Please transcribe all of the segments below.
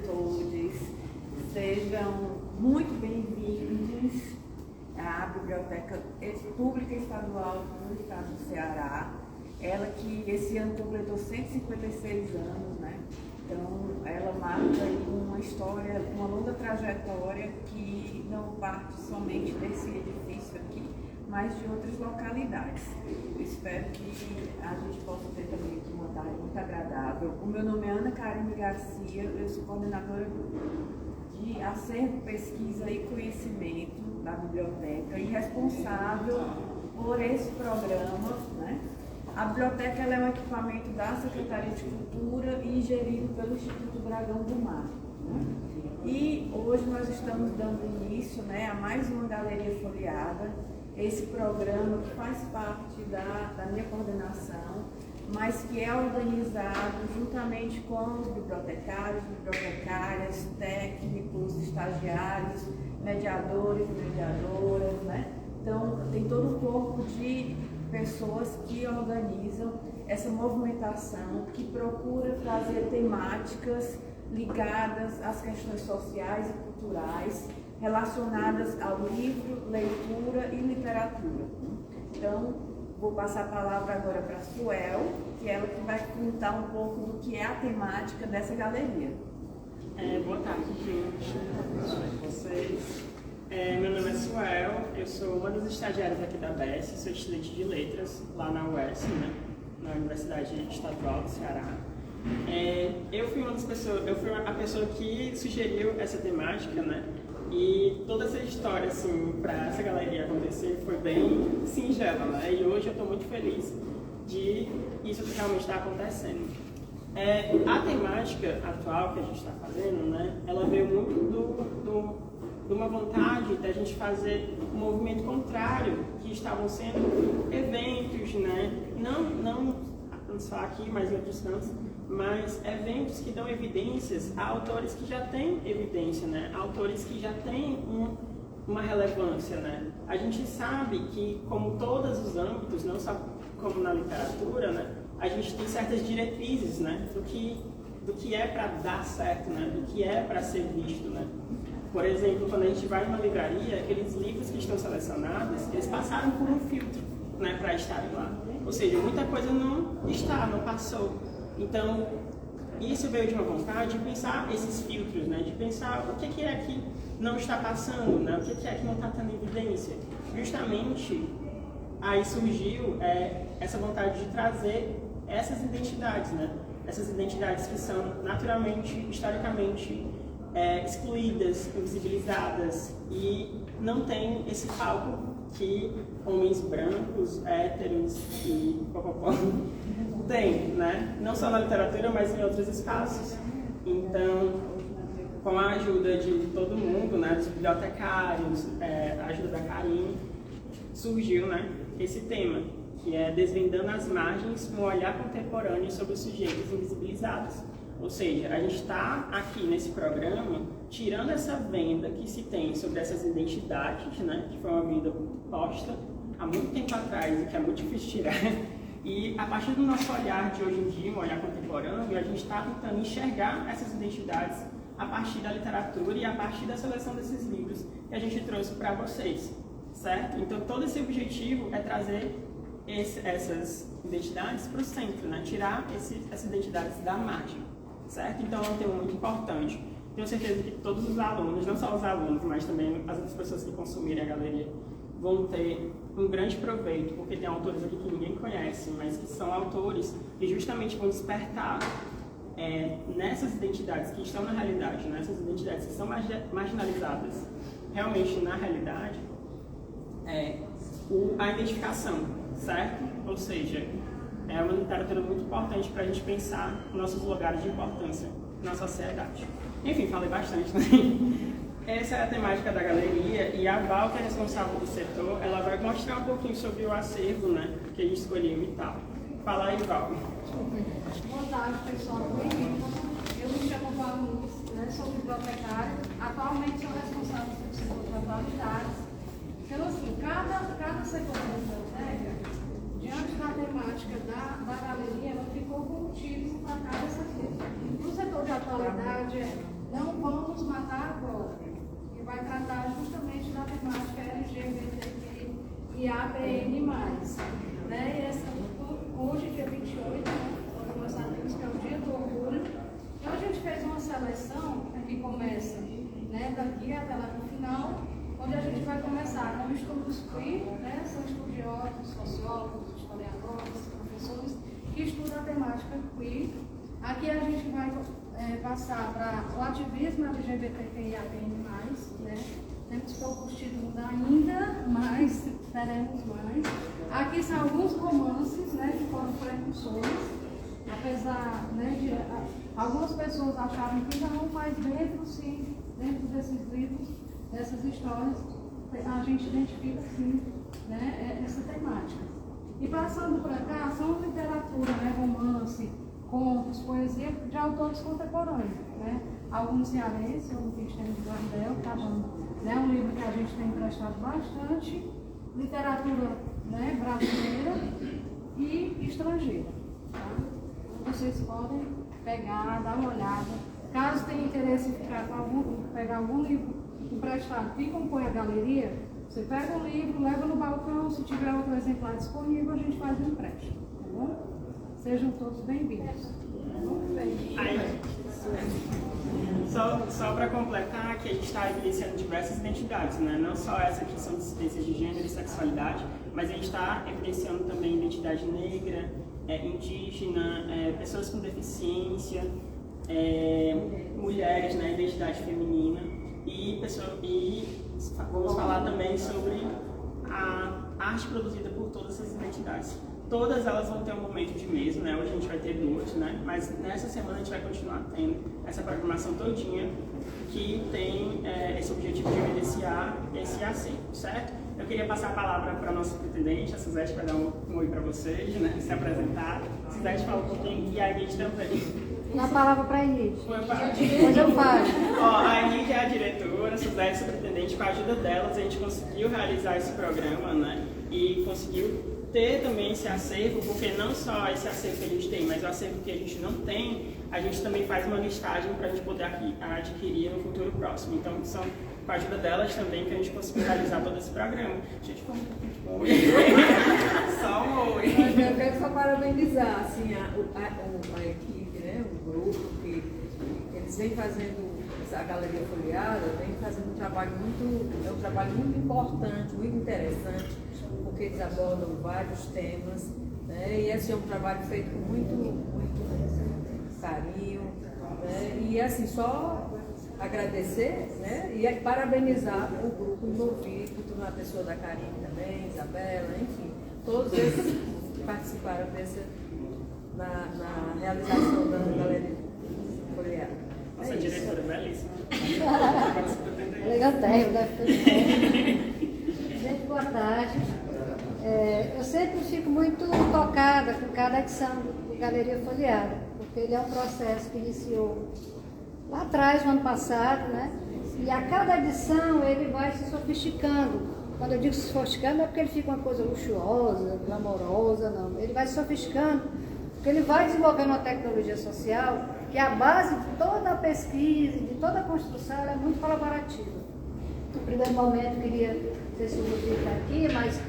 todos. Sejam muito bem-vindos à Biblioteca Pública Estadual do Estado do Ceará. Ela que esse ano completou 156 anos, né? Então, ela marca aí uma história, uma longa trajetória que não parte somente desse edifício aqui, mas de outras localidades. Eu espero que a gente possa ter também aqui uma tarde muito agradável. O meu nome é Ana Karine Garcia, eu sou coordenadora de acervo, pesquisa e conhecimento da biblioteca e responsável por esse programa, né? A biblioteca ela é um equipamento da Secretaria de Cultura e gerido pelo Instituto Dragão do Mar, né? E hoje nós estamos dando início, né, a mais uma galeria folheada, esse programa que faz parte da minha coordenação, mas que é organizado juntamente com os bibliotecários, bibliotecárias, técnicos, estagiários, mediadores e mediadoras, né? Então, tem todo um corpo de pessoas que organizam essa movimentação, que procura trazer temáticas ligadas às questões sociais e culturais, relacionadas ao livro, leitura e literatura. Então, vou passar a palavra agora para a Suel, que é ela que vai contar um pouco do que é a temática dessa galeria. Boa tarde, gente. Tudo bem com vocês? Meu nome é Suel, eu sou uma das estagiárias aqui da BES, sou estudante de letras lá na UES, né, na Universidade Estadual do Ceará. Eu fui a pessoa que sugeriu essa temática, né, e toda essa história, assim, para essa galeria acontecer foi bem singela, né, e hoje eu estou muito feliz de isso realmente estar acontecendo. A temática atual que a gente está fazendo, né, ela veio muito de uma vontade da gente fazer um movimento contrário, que estavam sendo eventos, né? Não só aqui, mas em outros cantos, mas eventos que dão evidências a autores que já têm evidência, né? Autores que já têm uma relevância, né? A gente sabe que, como todos os âmbitos, não só como na literatura, né? A gente tem certas diretrizes, né? Do que é para dar certo, né? Do que é para ser visto, né? Por exemplo, quando a gente vai numa livraria, aqueles livros que estão selecionados, eles passaram por um filtro, né, para estarem lá. Ou seja, muita coisa não passou. Então, isso veio de uma vontade de pensar esses filtros, né, de pensar o que é que não está passando, né, o que é que não está tendo evidência. Justamente, aí surgiu essa vontade de trazer essas identidades, né, essas identidades que são naturalmente, historicamente, excluídas, invisibilizadas e não tem esse palco que homens brancos, héteros e popopó têm, né? Não só na literatura, mas em outros espaços. Então, com a ajuda de todo mundo, né, dos bibliotecários, a ajuda da Karine, surgiu, né, esse tema, que é Desvendando as Margens, um olhar contemporâneo sobre os sujeitos invisibilizados. Ou seja, a gente está aqui nesse programa tirando essa venda que se tem sobre essas identidades, né, que foi uma venda posta há muito tempo atrás e que é muito difícil tirar. E a partir do nosso olhar de hoje em dia, um olhar contemporâneo, a gente está tentando enxergar essas identidades a partir da literatura e a partir da seleção desses livros que a gente trouxe para vocês, certo? Então, todo esse objetivo é trazer essas identidades para o centro, né? Tirar essas identidades da margem. Certo? Então é um tema muito importante. Tenho certeza que todos os alunos, não só os alunos, mas também as outras pessoas que consumirem a galeria, vão ter um grande proveito, porque tem autores aqui que ninguém conhece, mas que são autores que justamente vão despertar nessas identidades que estão na realidade, nessas identidades que são marginalizadas realmente na realidade, a identificação, certo? Ou seja, é uma literatura muito importante para a gente pensar nossos lugares de importância na sociedade. Enfim, falei bastante, né? Essa é a temática da galeria e a Val, que é responsável do setor, ela vai mostrar um pouquinho sobre o acervo, né, que a gente escolheu e tal. Fala aí, Val. Boa tarde, pessoal. Eu me chamo Val Nunes, né, sou bibliotecária. Atualmente sou responsável pelo setor de atualidades. Então, assim, cada setor da biblioteca, diante da temática da galeria, ela ficou com um título para cada setor. No setor de atualidade, Não Vamos Matar Agora, que vai tratar justamente da temática LGBTQI e APN+. Né? E essa, hoje, dia 28, nós sabemos que é o Dia do Orgulho. Então a gente fez uma seleção que começa, né, daqui até lá no final, onde a gente vai começar com estudos queer, né, são estudiosos, sociólogos, historiadores, professores que estudam a temática queer. Aqui a gente vai passar para o ativismo LGBTQIAPN+, né? Temos poucos títulos ainda, mas teremos mais. Aqui são alguns romances, né, que foram precursores, apesar, né, de algumas pessoas acharem que não, mas dentro desses livros, dessas histórias, a gente identifica sim, né, essa temática. E passando para cá, são literatura, né, romance, contos, poesia de autores contemporâneos, né? Alguns cearenses, como Cristiano de Guardel, tá bom, né? Um livro que a gente tem emprestado bastante, literatura, né, brasileira e estrangeira. Tá? Vocês podem pegar, dar uma olhada. Caso tenha interesse em pegar algum livro emprestado que compõe a galeria, você pega o livro, leva no balcão, se tiver outro exemplar disponível, a gente faz um empréstimo, tá bom? Sejam todos bem-vindos. Só para completar, que a gente está evidenciando diversas identidades, né? Não só essa que são dissidências de gênero e sexualidade, mas a gente está evidenciando também identidade negra, indígena, pessoas com deficiência, mulheres, né? Identidade feminina e vamos falar também sobre a arte produzida por todas essas identidades. Todas elas vão ter um momento de mesa, né? Hoje a gente vai ter 2, né? Mas nessa semana a gente vai continuar tendo essa programação todinha que tem esse objetivo de evidenciar esse acervo, certo? Eu queria passar a palavra para a nossa pretendente, a Suzete vai dar um oi para vocês, né? Se apresentar. A Suzete fala um pouquinho e a Enide também. Dá a palavra para a Enide. Depois eu falo. A Enide é a diretora, a Suzete é a pretendente. Com a ajuda delas a gente conseguiu realizar esse programa, né? E conseguiu ter também esse acervo, porque não só esse acervo que a gente tem, mas o acervo que a gente não tem, a gente também faz uma listagem para a gente poder adquirir no futuro próximo. Então, são com a ajuda delas também que a gente conseguiu realizar todo esse programa. Gente, como oi. Só um oi. Eu quero só parabenizar assim, a equipe, né, o grupo, que eles vêm fazendo, a Galeria Folheada vem fazendo um trabalho muito importante, muito interessante, porque eles abordam vários temas, né? E esse é um trabalho feito com muito carinho, né? E assim, só agradecer, né? E parabenizar o grupo envolvido, na pessoa da Karine também, Isabela, enfim, todos esses que participaram na realização da Galeria Folheada. Nossa diretora belíssima. Legal, deve ter. Gente, boa tarde. Eu sempre fico muito tocada com cada edição do Galeria Folheada, porque ele é um processo que iniciou lá atrás, no ano passado, né? E a cada edição ele vai se sofisticando. Quando eu digo sofisticando, não é porque ele fica uma coisa luxuosa, glamourosa, não. Ele vai se sofisticando, porque ele vai desenvolvendo uma tecnologia social que a base de toda a pesquisa, de toda a construção, ela é muito colaborativa. No primeiro momento, eu queria ter sido o Rodrigo aqui, mas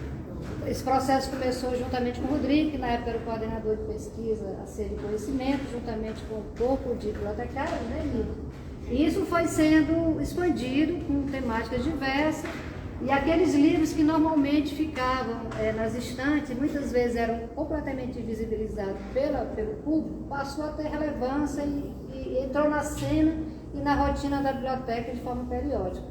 esse processo começou juntamente com o Rodrigo, que na época era o coordenador de pesquisa a ser de conhecimento, juntamente com o corpo de bibliotecários, né, Lívia? E isso foi sendo expandido com temáticas diversas, e aqueles livros que normalmente ficavam nas estantes, muitas vezes eram completamente invisibilizados pelo público, passou a ter relevância e entrou na cena e na rotina da biblioteca de forma periódica.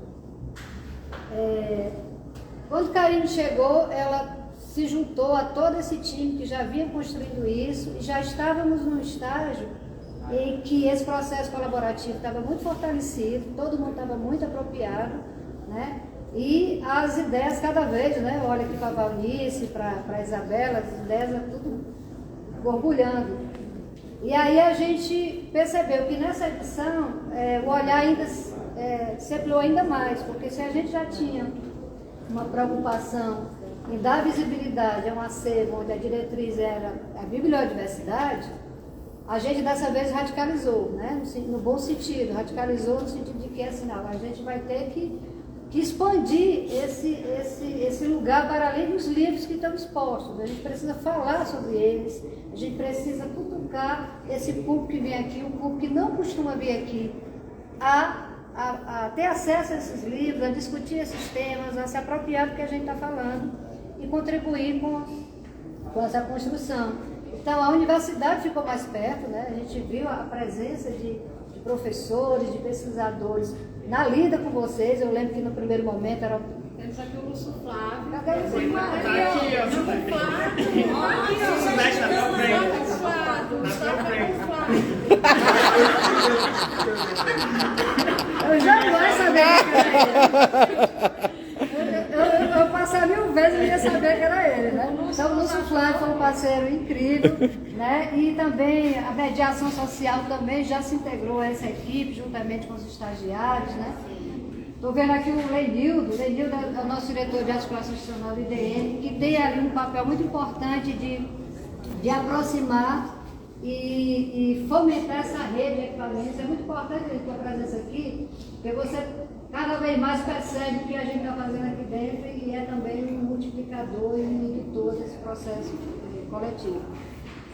Quando Karine chegou, ela se juntou a todo esse time que já vinha construindo isso, e já estávamos num estágio em que esse processo colaborativo estava muito fortalecido, todo mundo estava muito apropriado, né? E as ideias cada vez, né? Olha aqui para a Valnice, para a Isabela, as ideias tudo borbulhando. E aí a gente percebeu que nessa edição o olhar ainda se ampliou ainda mais, porque se a gente já tinha uma preocupação em dar visibilidade a um acervo onde a diretriz era a bibliodiversidade, a gente dessa vez radicalizou, né? No bom sentido, radicalizou no sentido de que assim, não, a gente vai ter que expandir esse lugar para além dos livros que estão expostos. A gente precisa falar sobre eles, a gente precisa cutucar esse público que vem aqui, um público que não costuma vir aqui, a ter acesso a esses livros, a discutir esses temas, a se apropriar do que a gente está falando e contribuir com essa construção. Então, a universidade ficou mais perto, né? A gente viu a presença de professores, de pesquisadores na lida com vocês. Eu lembro que no primeiro momento era... Temos aqui o Lúcio Flávio. Cadê o Lúcio Flávio? Aqui, ó. Eu jamais sabia que era ele. Eu passar 1000 vezes e ia saber que era ele, né? Então, o Lúcio Flávio foi um parceiro incrível, né? E também a mediação social também já se integrou a essa equipe, juntamente com os estagiários, né? Estou vendo aqui o Lenildo é o nosso diretor de articulação institucional do IDN, que tem ali um papel muito importante de aproximar e fomentar essa rede de equipamentos. É muito importante a tua presença aqui, porque você cada vez mais percebe o que a gente está fazendo aqui dentro e é também um multiplicador e um inibitor desse processo coletivo.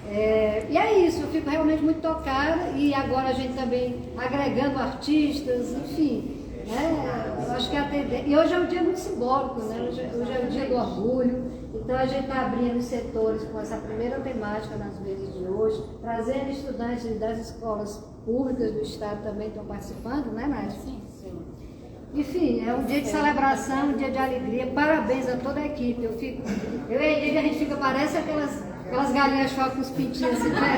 E é isso, eu fico realmente muito tocada e agora a gente também agregando artistas, enfim, né? Eu acho que a tendência... E hoje é um dia muito simbólico, né? Hoje é o dia do orgulho, então a gente está abrindo os setores com essa primeira temática nas vezes de hoje, trazendo estudantes das escolas públicas do estado também estão participando, né, Nádia? Sim. Enfim, é um dia de celebração, um dia de alegria. Parabéns a toda a equipe. Eu e a gente fica, parece aquelas galinhas com os pintinhos assim, né?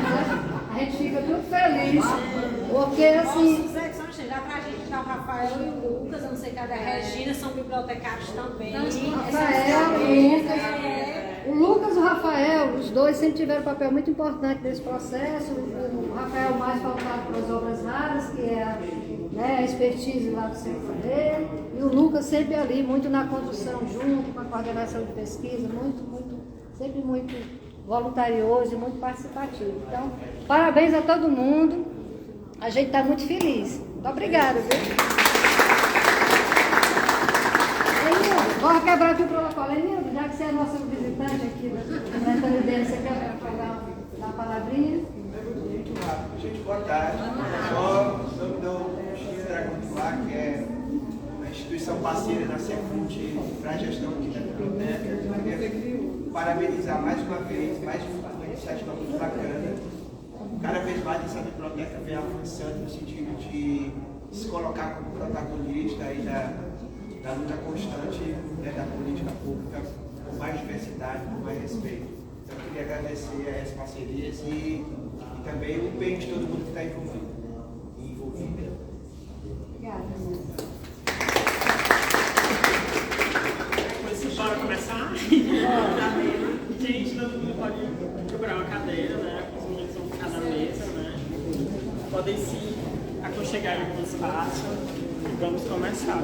A gente fica tudo feliz. Porque assim. Já pra gente tá o Rafael e o Lucas, eu não sei cadê a Regina, são bibliotecários também. O Lucas e o Rafael, os dois sempre tiveram um papel muito importante nesse processo. O Rafael mais voltado para as obras raras, que é a expertise lá do centro dele, e o Lucas sempre ali, muito na condução junto, com a coordenação de pesquisa, sempre muito voluntarioso e muito participativo. Então, parabéns a todo mundo, a gente está muito feliz. Muito obrigada, viu? Enildo, vamos quebrar aqui o protocolo. Enildo, já que você é nosso visitante aqui na Tandem, você quer falar uma palavrinha? Muito rápido. Gente, boa tarde. Só me dou um X Dragão do Ar, que é a instituição parceira da Cefut para a gestão aqui da biblioteca. Eu queria parabenizar mais uma vez, mais uma iniciativa muito bacana. Cada vez mais essa biblioteca vem avançando no sentido de se colocar como protagonista aí da luta constante, né, da política pública com mais diversidade, com mais respeito. Então, eu queria agradecer a essas parcerias e também o empenho de todo mundo que está envolvido. Obrigada. Bora começar? Gente, todo mundo pode procurar uma cadeira, né? Os meninos vão ficar na mesa, né? Podem se aconchegar em algum espaço e vamos começar.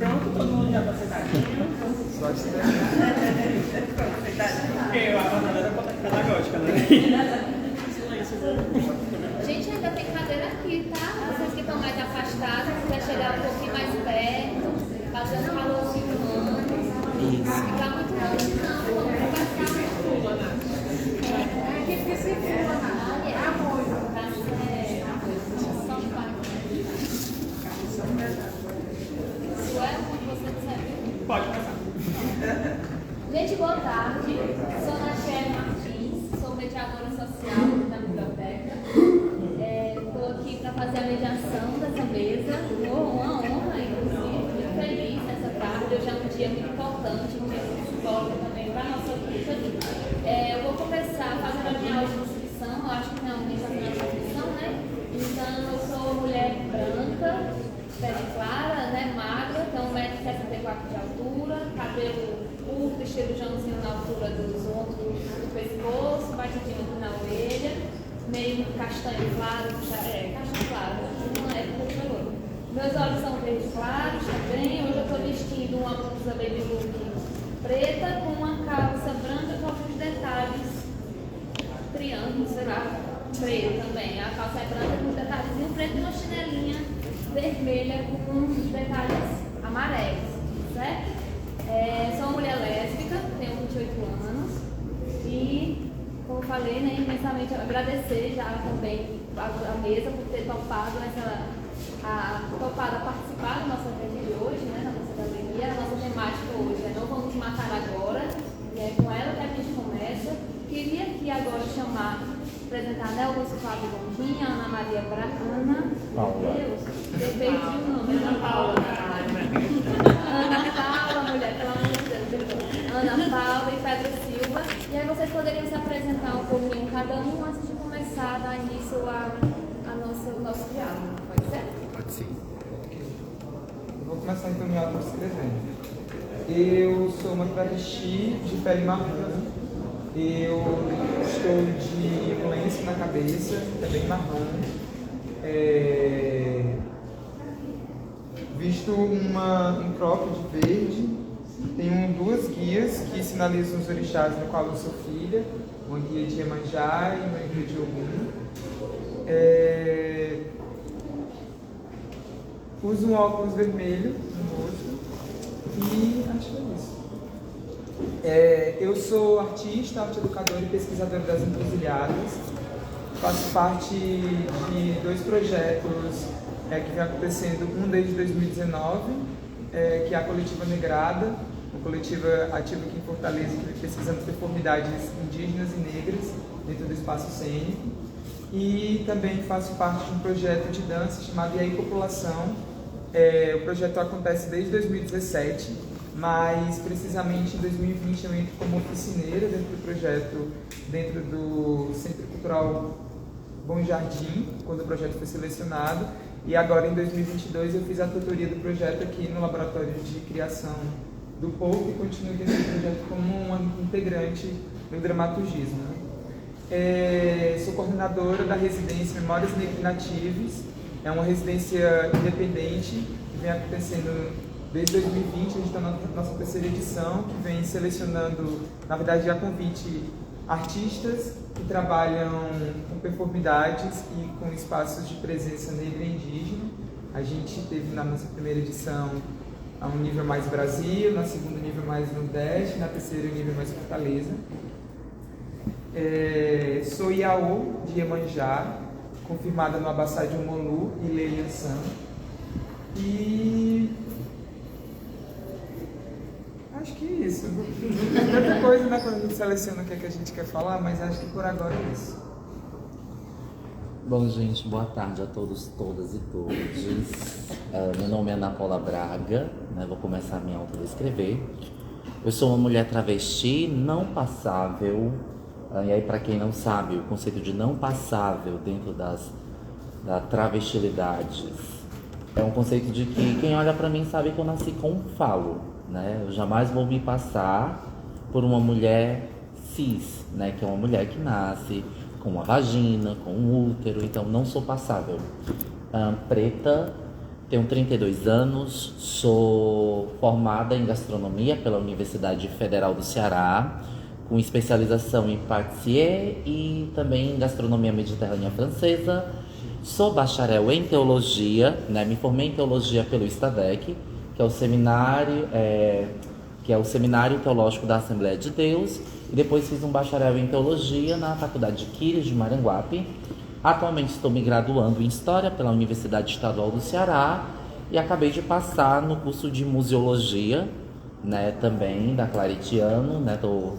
Pronto, todo mundo já está sentadinho. Porque a jornada era pedagógica, né? Gente, ainda tem cadeira aqui, tá? Vocês que estão mais afastados, quiser chegar um pouquinho mais perto, fazendo calorzinho humano. Isso. Ficar muito longe, não. Vamos passar. Aqui fica sem fila, Só um Pode começar. Gente, boa tarde. Sou Nachelle Martins, sou mediadora social da biblioteca. Estou aqui para fazer a mediação dessa mesa. Uma honra, inclusive, muito feliz nessa tarde. Hoje é um dia muito importante, um dia simbólico também para a nossa luta. Eu vou começar fazendo a minha audiodescrição. Eu acho que tem alguém fazendo a audiodescrição, né? Então, eu sou mulher branca, pele clara, né, magra, tenho 1,64 m de altura, cabelo curto, estilo Joãozinho na altura dos ombros, do pescoço, batidinho aqui na orelha, meio castanho claro, castanho claro, não é porque eu louro. Meus olhos são verdes claros também. Hoje eu estou vestindo uma blusa baby look preta com uma calça branca com alguns detalhes, triângulos, sei lá, preto também. A calça é branca com detalhezinho preto e uma chinelinha vermelha com uns detalhes amarelos, certo? Sou uma mulher lésbica, tenho 28 anos e, como falei, né, imensamente agradecer já também a mesa por ter topado participar da nossa evento de hoje, né, na nossa galeria. A nossa temática hoje é Não Vamos Matar Agora, e é com ela que a gente começa. Queria aqui agora apresentar né, o nosso Fábio Gondinha, Ana Maria Bracana. Paula. Deus, eu perdi o nome, Ana Paula. Ana Paula, mulher, pelo amor de Deus. Ana Paula e Pedro Silva. E aí vocês poderiam se apresentar um pouquinho cada um antes de começar a dar início ao nosso diálogo. Pode ser? Pode ser. Vou começar então me autodescrevendo. Eu sou uma travesti de pele marrom. Eu estou de lenço na cabeça, também marrom. Visto um cropped verde. Tenho duas guias que sinalizam os orixás no qual eu sou filha. Uma guia de Iemanjá e uma guia de Ogum. Uso um óculos vermelho no rosto. E acho que é isso. Eu sou artista, arte-educadora e pesquisadora das encruzilhadas. Faço parte de dois projetos que vem acontecendo, um desde 2019, que é a Coletiva Negrada, uma coletiva ativa aqui em Fortaleza que vem pesquisando performidades indígenas e negras dentro do espaço cênico. E também faço parte de um projeto de dança chamado E aí População. O projeto acontece desde 2017, mas precisamente em 2020 eu entro como oficineira dentro do projeto, dentro do Centro Cultural Bom Jardim, quando o projeto foi selecionado. E agora em 2022 eu fiz a tutoria do projeto aqui no Laboratório de Criação do Povo e continuo dentro do projeto como uma integrante do dramaturgismo. Sou coordenadora da residência Memórias Negras e Nativas. É uma residência independente que vem acontecendo desde 2020, a gente está na nossa terceira edição, que vem selecionando, na verdade, a convite, artistas que trabalham com performidades e com espaços de presença negra e indígena. A gente teve na nossa primeira edição a um nível mais Brasil, na segunda nível mais Nordeste, na terceira nível mais Fortaleza. Sou Iaô de Iemanjá, confirmada no Abaçá de Umolu e Leiançã. E acho que é isso. Tanta coisa, né, quando a gente seleciona o que é que a gente quer falar, mas acho que por agora é isso. Bom, gente, boa tarde a todos, todas e todos. Meu nome é Ana Paula Braga, né, vou começar a me autodescrever. Eu sou uma mulher travesti não passável. E aí, para quem não sabe, o conceito de não passável dentro da travestilidade é um conceito de que quem olha para mim sabe que eu nasci com um falo, né? Eu jamais vou me passar por uma mulher cis, né? Que é uma mulher que nasce com uma vagina, com um útero, então não sou passável. Preta, tenho 32 anos, sou formada em gastronomia pela Universidade Federal do Ceará, com especialização em pâtisserie e também em gastronomia mediterrânea francesa. Sou bacharel em teologia, né? Me formei em teologia pelo STADEC, que é o Seminário Teológico da Assembleia de Deus, e depois fiz um bacharel em teologia na Faculdade de Quíris de Maranguape. Atualmente estou me graduando em História pela Universidade Estadual do Ceará e acabei de passar no curso de Museologia né, também da Claretiano, né, tô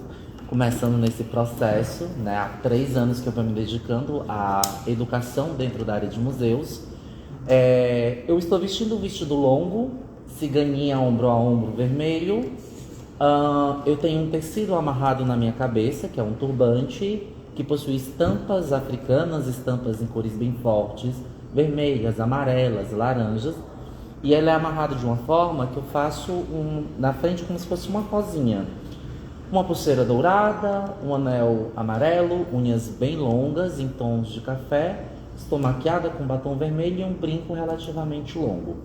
começando nesse processo, né, há 3 anos que eu estou me dedicando à educação dentro da área de museus. Eu estou vestindo um vestido longo, ciganinha ombro a ombro vermelho. Eu tenho um tecido amarrado na minha cabeça, que é um turbante, que possui estampas africanas, estampas em cores bem fortes, vermelhas, amarelas, laranjas. E ele é amarrado de uma forma que eu faço na frente como se fosse uma rosinha. Uma pulseira dourada, um anel amarelo, unhas bem longas em tons de café. Estou maquiada com batom vermelho e um brinco relativamente longo.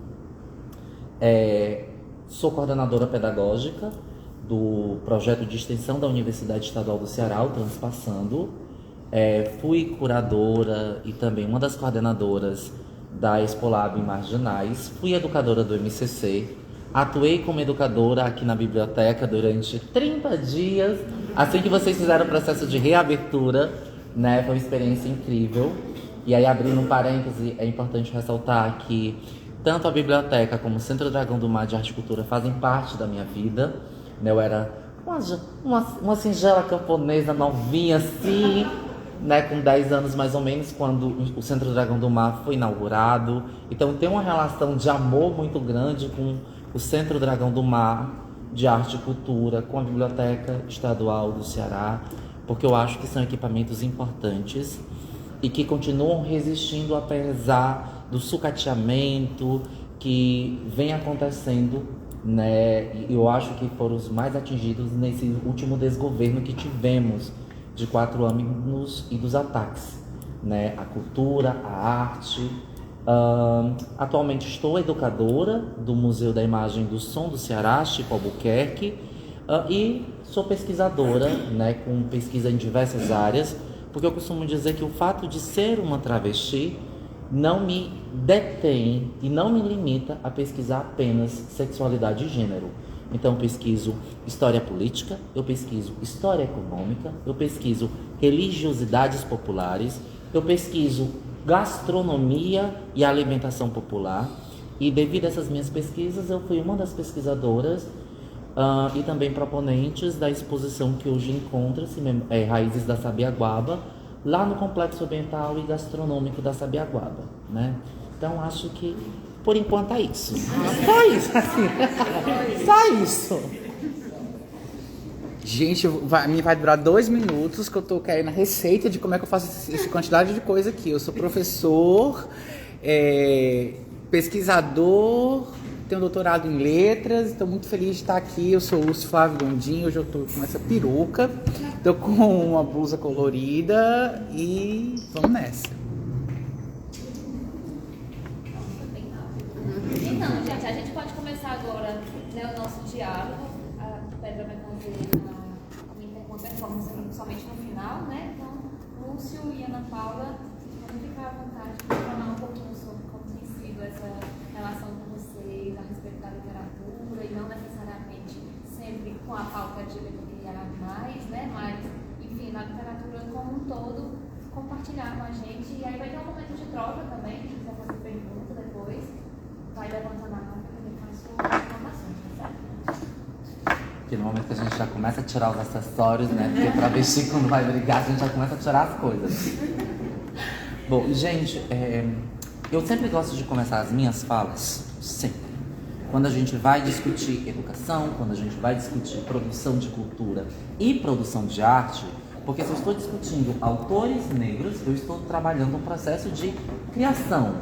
Sou coordenadora pedagógica do projeto de extensão da Universidade Estadual do Ceará, o Transpassando. Fui curadora e também uma das coordenadoras da Expolab em Marginais. Fui educadora do MCC. Atuei como educadora aqui na biblioteca durante 30 dias, assim que vocês fizeram o processo de reabertura, né? Foi uma experiência incrível. E aí, abrindo um parêntese, é importante ressaltar que tanto a biblioteca como o Centro Dragão do Mar de Arte e Cultura fazem parte da minha vida. Eu era uma singela camponesa novinha assim, né, com 10 anos mais ou menos, quando o Centro Dragão do Mar foi inaugurado. Então tem uma relação de amor muito grande com o Centro Dragão do Mar de Arte e Cultura, com a Biblioteca Estadual do Ceará, porque eu acho que são equipamentos importantes e que continuam resistindo apesar do sucateamento que vem acontecendo, né? E eu acho que foram os mais atingidos nesse último desgoverno que tivemos de 4 anos e dos ataques, né? A cultura, a arte. Atualmente estou educadora do Museu da Imagem do Som do Ceará, Chico Albuquerque, e sou pesquisadora, né, com pesquisa em diversas áreas, porque eu costumo dizer que o fato de ser uma travesti não me detém e não me limita a pesquisar apenas sexualidade e gênero. Então eu pesquiso história política, eu pesquiso história econômica, eu pesquiso religiosidades populares, eu pesquiso gastronomia e alimentação popular. E devido a essas minhas pesquisas, eu fui uma das pesquisadoras e também proponentes da exposição que hoje encontra-se, Raízes da Sabiaguaba, lá no Complexo Ambiental e Gastronômico da Sabiaguaba, né? Então acho que por enquanto é isso. Só isso, assim. Só isso. Gente, vai durar 2 minutos que eu tô querendo a receita de como é que eu faço essa quantidade de coisa aqui. Eu sou professor, pesquisador, tenho doutorado em letras, estou muito feliz de estar aqui. Eu sou o Lúcio Flávio Gondim, hoje eu tô com essa peruca, tô com uma blusa colorida e vamos nessa. Então, gente, a gente pode começar agora, né, o nosso diálogo. A Pedra vai fazer uma performance somente no final, né? Então, Lúcio e Ana Paula, vamos ficar à vontade para falar um pouquinho sobre como tem sido essa relação com vocês a respeito da literatura, e não necessariamente sempre com a pauta LGBTQIA+, né? Mas, enfim, na literatura como um todo, compartilhar com a gente. E aí vai ter um momento de troca também, se quiser fazer pergunta depois, vai levantando a mão para poder fazer suas informações, tá certo? Porque no momento que a gente já começa a tirar os acessórios, né? Porque pra vestir quando vai brigar, a gente já começa a tirar as coisas. Bom, gente, eu sempre gosto de começar as minhas falas, sempre. Quando a gente vai discutir educação, quando a gente vai discutir produção de cultura e produção de arte, porque se eu estou discutindo autores negros, eu estou trabalhando um processo de criação,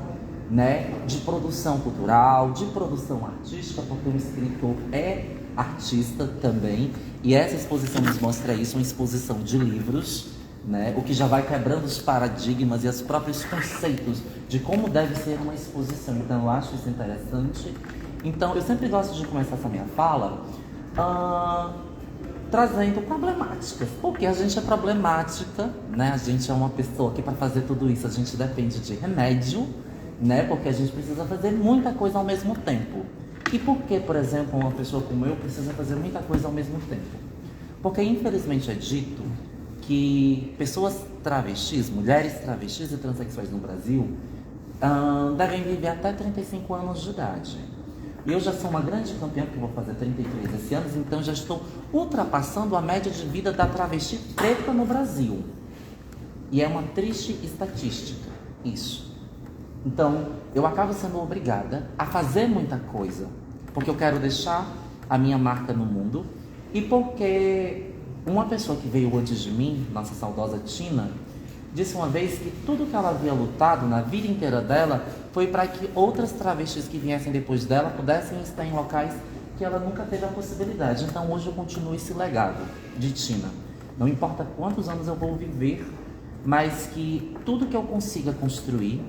né? De produção cultural, de produção artística, porque o escritor é artista também, e essa exposição nos mostra isso, uma exposição de livros, né? O que já vai quebrando os paradigmas e os próprios conceitos de como deve ser uma exposição. Então eu acho isso interessante. Então eu sempre gosto de começar essa minha fala trazendo problemáticas, porque a gente é problemática, né? A gente é uma pessoa que para fazer tudo isso a gente depende de remédio, né? Porque a gente precisa fazer muita coisa ao mesmo tempo. E por que, por exemplo, uma pessoa como eu precisa fazer muita coisa ao mesmo tempo? Porque infelizmente é dito que pessoas travestis, mulheres travestis e transexuais no Brasil devem viver até 35 anos de idade. Eu já sou uma grande campeã, porque vou fazer 33 esse ano, então já estou ultrapassando a média de vida da travesti preta no Brasil. E é uma triste estatística, isso. Então, eu acabo sendo obrigada a fazer muita coisa, porque eu quero deixar a minha marca no mundo e porque uma pessoa que veio antes de mim, nossa saudosa Tina, disse uma vez que tudo que ela havia lutado na vida inteira dela foi para que outras travestis que viessem depois dela pudessem estar em locais que ela nunca teve a possibilidade. Então hoje eu continuo esse legado de Tina. Não importa quantos anos eu vou viver, mas que tudo que eu consiga construir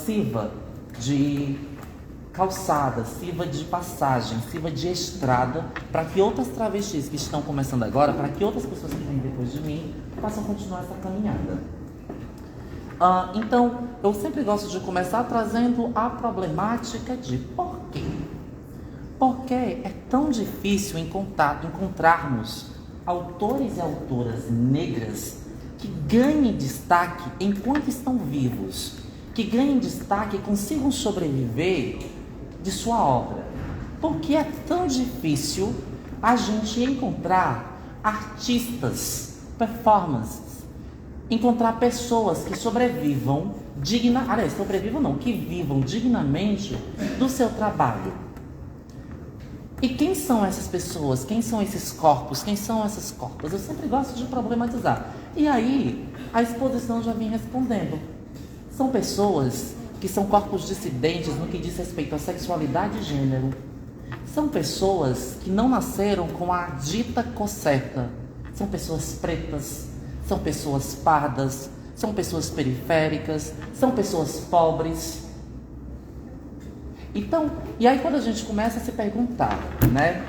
sirva de calçada, sirva de passagem, sirva de estrada para que outras travestis que estão começando agora, para que outras pessoas que vêm depois de mim possam continuar essa caminhada. Então, eu sempre gosto de começar trazendo a problemática de por quê. Por que é tão difícil encontrarmos autores e autoras negras que ganhem destaque enquanto estão vivos, que ganhem destaque e consigam sobreviver de sua obra? Por que é tão difícil a gente encontrar artistas, performances, encontrar pessoas que sobrevivam que vivam dignamente do seu trabalho? E quem são essas pessoas? Quem são esses corpos? Quem são essas corpas? Eu sempre gosto de problematizar. E aí, a exposição já vem respondendo. São pessoas que são corpos dissidentes no que diz respeito à sexualidade e gênero. São pessoas que não nasceram com a dita cor certa. São pessoas pretas, são pessoas pardas, são pessoas periféricas, são pessoas pobres. Então, e aí quando a gente começa a se perguntar, né,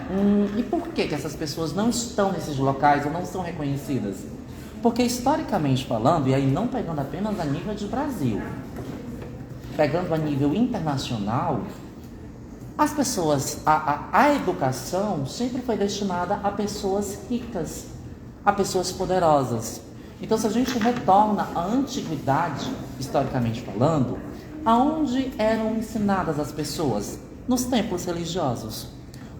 e por que essas pessoas não estão nesses locais ou não são reconhecidas? Porque historicamente falando, e aí não pegando apenas a nível de Brasil, pegando a nível internacional, as pessoas, a educação sempre foi destinada a pessoas ricas, a pessoas poderosas. Então, se a gente retorna à antiguidade, historicamente falando, aonde eram ensinadas as pessoas? Nos templos religiosos.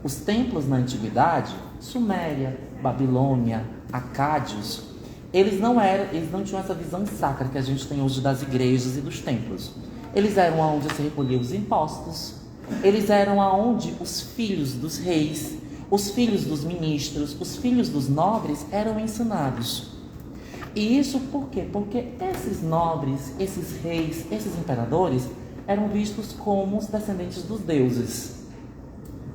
Os templos na antiguidade, Suméria, Babilônia, Acádios, eles não tinham essa visão sacra que a gente tem hoje das igrejas e dos templos. Eles eram aonde se recolhiam os impostos, eles eram aonde os filhos dos reis, os filhos dos ministros, os filhos dos nobres eram ensinados. E isso por quê? Porque esses nobres, esses reis, esses imperadores eram vistos como os descendentes dos deuses.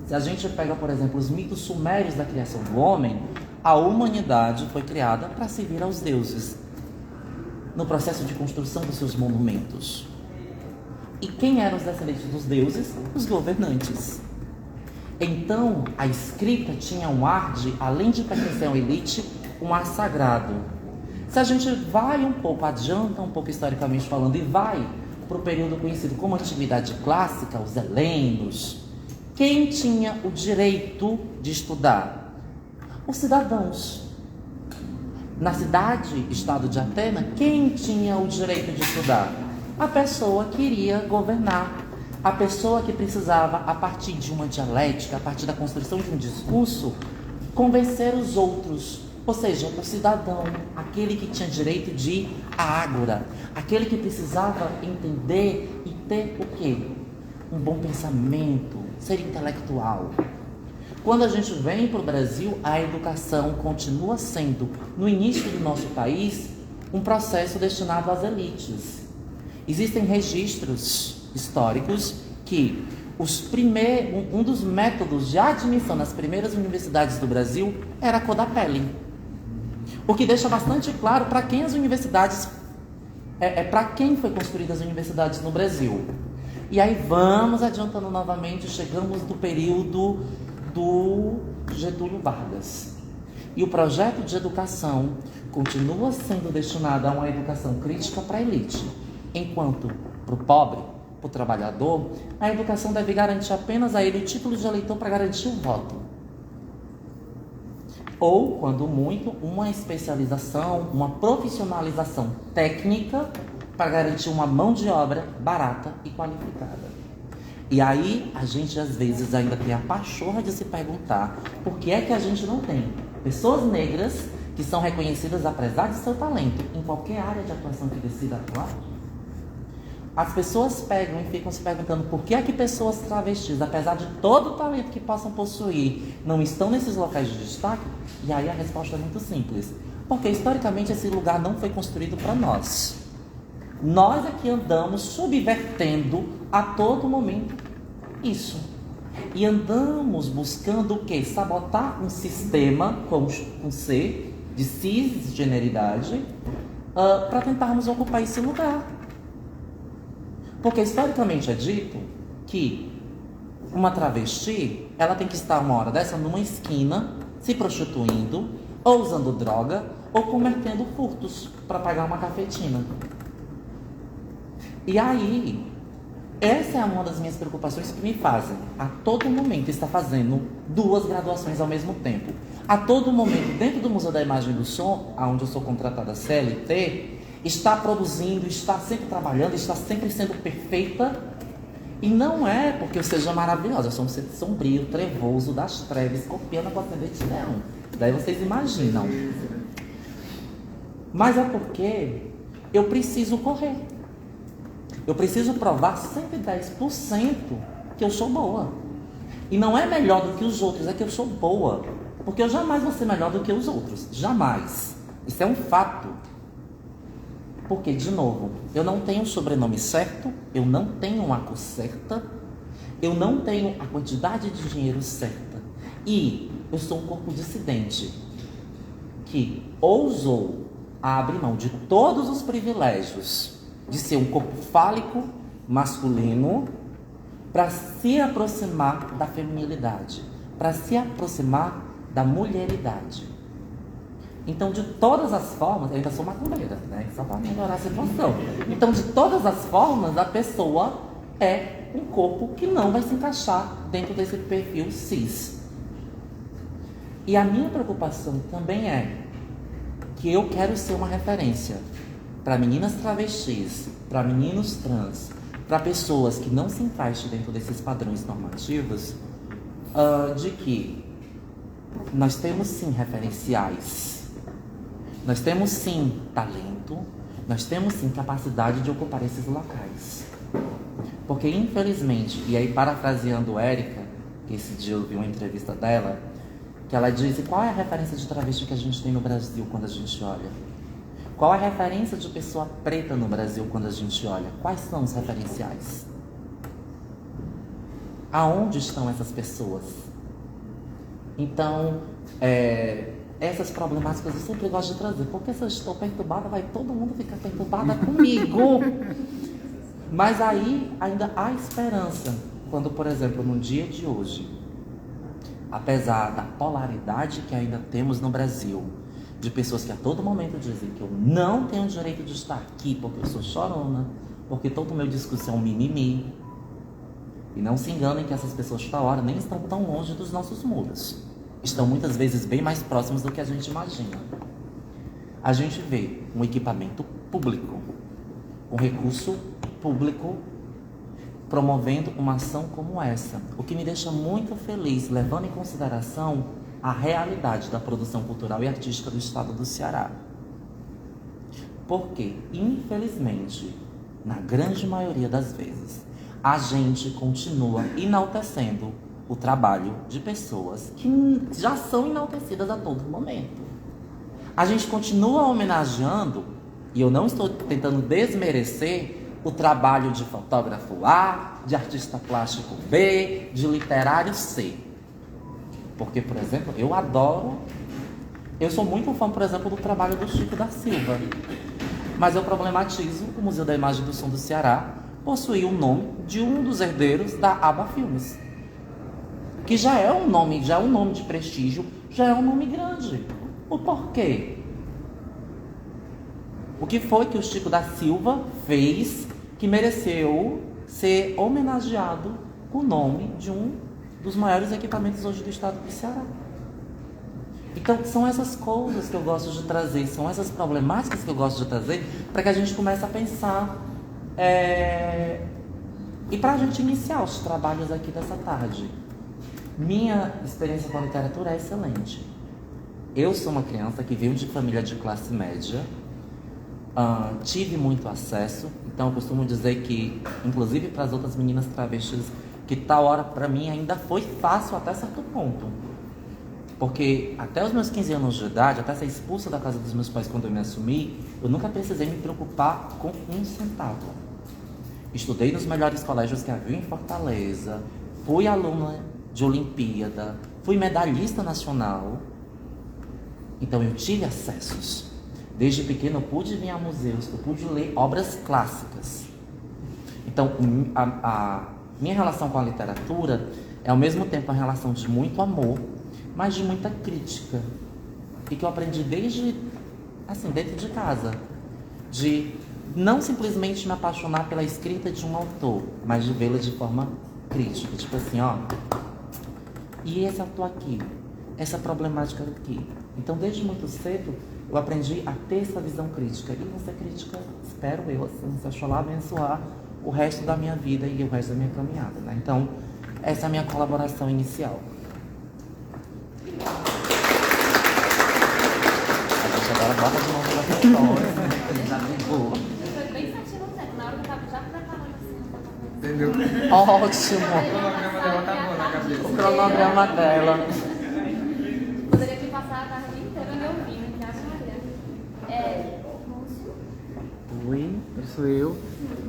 Se a gente pega, por exemplo, os mitos sumérios da criação do homem, a humanidade foi criada para servir aos deuses no processo de construção dos seus monumentos. E quem eram os descendentes dos deuses? Os governantes. Então, a escrita tinha um ar de, além de pertencer a uma elite, um ar sagrado. Se a gente vai um pouco, adianta um pouco historicamente falando, e vai para o período conhecido como Antiguidade Clássica, os helenos, quem tinha o direito de estudar? Os cidadãos. Na cidade-estado de Atena, quem tinha o direito de estudar? A pessoa que iria governar, a pessoa que precisava, a partir de uma dialética, a partir da construção de um discurso, convencer os outros. Ou seja, o cidadão, aquele que tinha direito de ir à ágora, aquele que precisava entender e ter o quê? Um bom pensamento, ser intelectual. Quando a gente vem para o Brasil, a educação continua sendo, no início do nosso país, um processo destinado às elites. Existem registros históricos que um dos métodos de admissão nas primeiras universidades do Brasil era a cor da pele. O que deixa bastante claro para quem as universidades, para quem foi construídas as universidades no Brasil. E aí vamos adiantando novamente, chegamos no período do Getúlio Vargas. E o projeto de educação continua sendo destinado a uma educação crítica para a elite. Enquanto para o pobre, para o trabalhador, a educação deve garantir apenas a ele o título de eleitor para garantir o voto. Ou, quando muito, uma especialização, uma profissionalização técnica para garantir uma mão de obra barata e qualificada. E aí, a gente às vezes ainda tem a pachorra de se perguntar por que é que a gente não tem pessoas negras que são reconhecidas apesar de seu talento em qualquer área de atuação que decida atuar. As pessoas pegam e ficam se perguntando por que é que pessoas travestis, apesar de todo o talento que possam possuir, não estão nesses locais de destaque? E aí a resposta é muito simples. Porque historicamente esse lugar não foi construído para nós. Nós aqui andamos subvertendo a todo momento isso. E andamos buscando o quê? Sabotar um sistema com C, de cisgeneridade, para tentarmos ocupar esse lugar. Porque historicamente é dito que uma travesti, ela tem que estar uma hora dessa numa esquina, se prostituindo, ou usando droga, ou cometendo furtos para pagar uma cafetina. E aí, essa é uma das minhas preocupações que me fazem, a todo momento, estar fazendo 2 graduações ao mesmo tempo. A todo momento, dentro do Museu da Imagem e do Som, onde eu sou contratada CLT, está produzindo, está sempre trabalhando, está sempre sendo perfeita. E não é porque eu seja maravilhosa, eu sou um ser sombrio, trevoso, das trevas, escorpiana com ascendente de leão. Daí vocês imaginam. Mas é porque eu preciso correr. Eu preciso provar 110% que eu sou boa. E não é melhor do que os outros, é que eu sou boa. Porque eu jamais vou ser melhor do que os outros. Jamais. Isso é um fato. Porque, de novo, eu não tenho o sobrenome certo, eu não tenho a cor certa, eu não tenho a quantidade de dinheiro certa. E eu sou um corpo dissidente que ousou abrir mão de todos os privilégios de ser um corpo fálico, masculino, para se aproximar da feminilidade, para se aproximar da mulheridade. Então, de todas as formas, eu ainda sou macumbeira, né? Só para melhorar a situação. Então, de todas as formas, a pessoa é um corpo que não vai se encaixar dentro desse perfil cis. E a minha preocupação também é que eu quero ser uma referência para meninas travestis, para meninos trans, para pessoas que não se encaixem dentro desses padrões normativos, de que nós temos sim referenciais, nós temos sim talento, nós temos sim capacidade de ocupar esses locais. Porque infelizmente, e aí parafraseando Érica, que esse dia eu vi uma entrevista dela, que ela disse: qual é a referência de travesti que a gente tem no Brasil quando a gente olha? Qual é a referência de pessoa preta no Brasil quando a gente olha? Quais são os referenciais? Aonde estão essas pessoas? Então, essas problemáticas eu sempre gosto de trazer, porque se eu estou perturbada, vai todo mundo ficar perturbada comigo. Mas aí ainda há esperança, quando, por exemplo, no dia de hoje, apesar da polaridade que ainda temos no Brasil, de pessoas que a todo momento dizem que eu não tenho direito de estar aqui porque eu sou chorona, porque todo o meu discurso é um mimimi. E não se enganem que essas pessoas, toda hora, nem estão tão longe dos nossos muros. Estão muitas vezes bem mais próximos do que a gente imagina. A gente vê um equipamento público, um recurso público, promovendo uma ação como essa. O que me deixa muito feliz, levando em consideração a realidade da produção cultural e artística do estado do Ceará. Porque, infelizmente, na grande maioria das vezes, a gente continua enaltecendo o trabalho de pessoas que já são enaltecidas a todo momento. A gente continua homenageando, e eu não estou tentando desmerecer, o trabalho de fotógrafo A, de artista plástico B, de literário C. Porque, por exemplo, eu sou muito fã, por exemplo, do trabalho do Chico da Silva. Mas eu problematizo o Museu da Imagem e do Som do Ceará possuir o nome de um dos herdeiros da Aba Filmes. Que já é um nome de prestígio, já é um nome grande. O porquê? O que foi que o Chico da Silva fez que mereceu ser homenageado com o nome de um dos maiores equipamentos hoje do estado do Ceará? Então, são essas coisas que eu gosto de trazer, são essas problemáticas que eu gosto de trazer, para que a gente comece a pensar E para a gente iniciar os trabalhos aqui dessa tarde, minha experiência com a literatura é excelente. Eu sou uma criança que veio de família de classe média, tive muito acesso, então eu costumo dizer que, inclusive para as outras meninas travestis, que tal hora para mim ainda foi fácil até certo ponto. Porque até os meus 15 anos de idade, até ser expulsa da casa dos meus pais quando eu me assumi, eu nunca precisei me preocupar com um centavo. Estudei nos melhores colégios que havia em Fortaleza, fui aluna de Olimpíada, fui medalhista nacional. Então eu tive acessos. Desde pequeno eu pude vir a museus, eu pude ler obras clássicas. Então a minha relação com a literatura é ao mesmo tempo uma relação de muito amor, mas de muita crítica. E que eu aprendi desde, assim, dentro de casa. De não simplesmente me apaixonar pela escrita de um autor, mas de vê-la de forma crítica. Tipo assim, ó, e esse autor aqui, essa problemática aqui. Então, desde muito cedo, eu aprendi a ter essa visão crítica. E essa crítica, espero eu, assim, se Oxalá abençoar o resto da minha vida e o resto da minha caminhada, né? Então, essa é a minha colaboração inicial. A gente agora bota de novo na história, né? Já ligou. Foi bem certinho no tempo, na hora que eu tava já preparando assim. Entendeu? Ótimo! O cronograma dela. Poderia ter passado a tarde inteira me ouvindo, que acho que Oi, eu sou eu.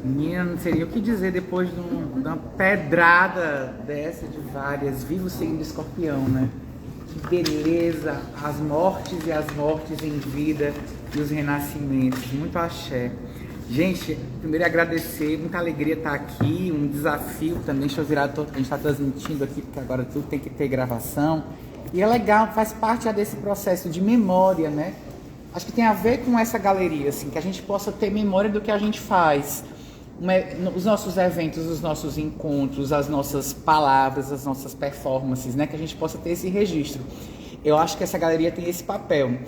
Menina, não seria o que dizer depois de uma pedrada dessa de várias. Viva o signo do Escorpião, né? Que beleza, as mortes e as mortes em vida e os renascimentos. Muito axé. Gente, primeiro agradecer, muita alegria estar aqui, um desafio também. Deixa eu virar, a gente está transmitindo aqui, porque agora tudo tem que ter gravação. E é legal, faz parte já desse processo de memória, né? Acho que tem a ver com essa galeria, assim, que a gente possa ter memória do que a gente faz. Os nossos eventos, os nossos encontros, as nossas palavras, as nossas performances, né? Que a gente possa ter esse registro. Eu acho que essa galeria tem esse papel.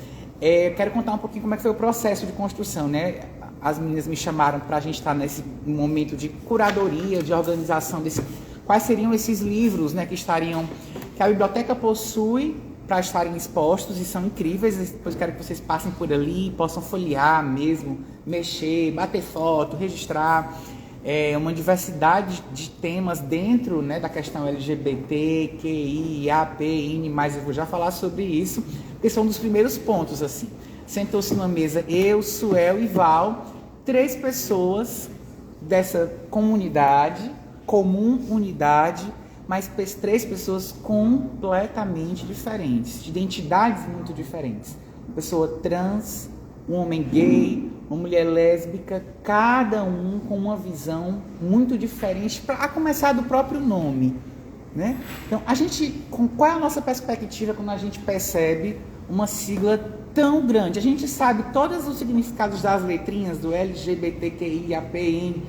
Eu quero contar um pouquinho como é que foi o processo de construção, né? As meninas me chamaram para a gente estar nesse momento de curadoria, de organização desse... Quais seriam esses livros, né, que a biblioteca possui para estarem expostos e são incríveis. Depois eu quero que vocês passem por ali, possam folhear mesmo, mexer, bater foto, registrar uma diversidade de temas dentro, né, da questão LGBT, QI, AP, INE, mas eu vou já falar sobre isso, porque são dos primeiros pontos, assim. Sentou-se numa mesa eu, Suel e Val, 3 pessoas dessa comunidade, mas 3 pessoas completamente diferentes, de identidades muito diferentes. Uma pessoa trans, um homem gay, uma mulher lésbica, cada um com uma visão muito diferente, a começar do próprio nome, né? Então, qual é a nossa perspectiva quando a gente percebe uma sigla tão grande? A gente sabe todos os significados das letrinhas do LGBTQI, APN.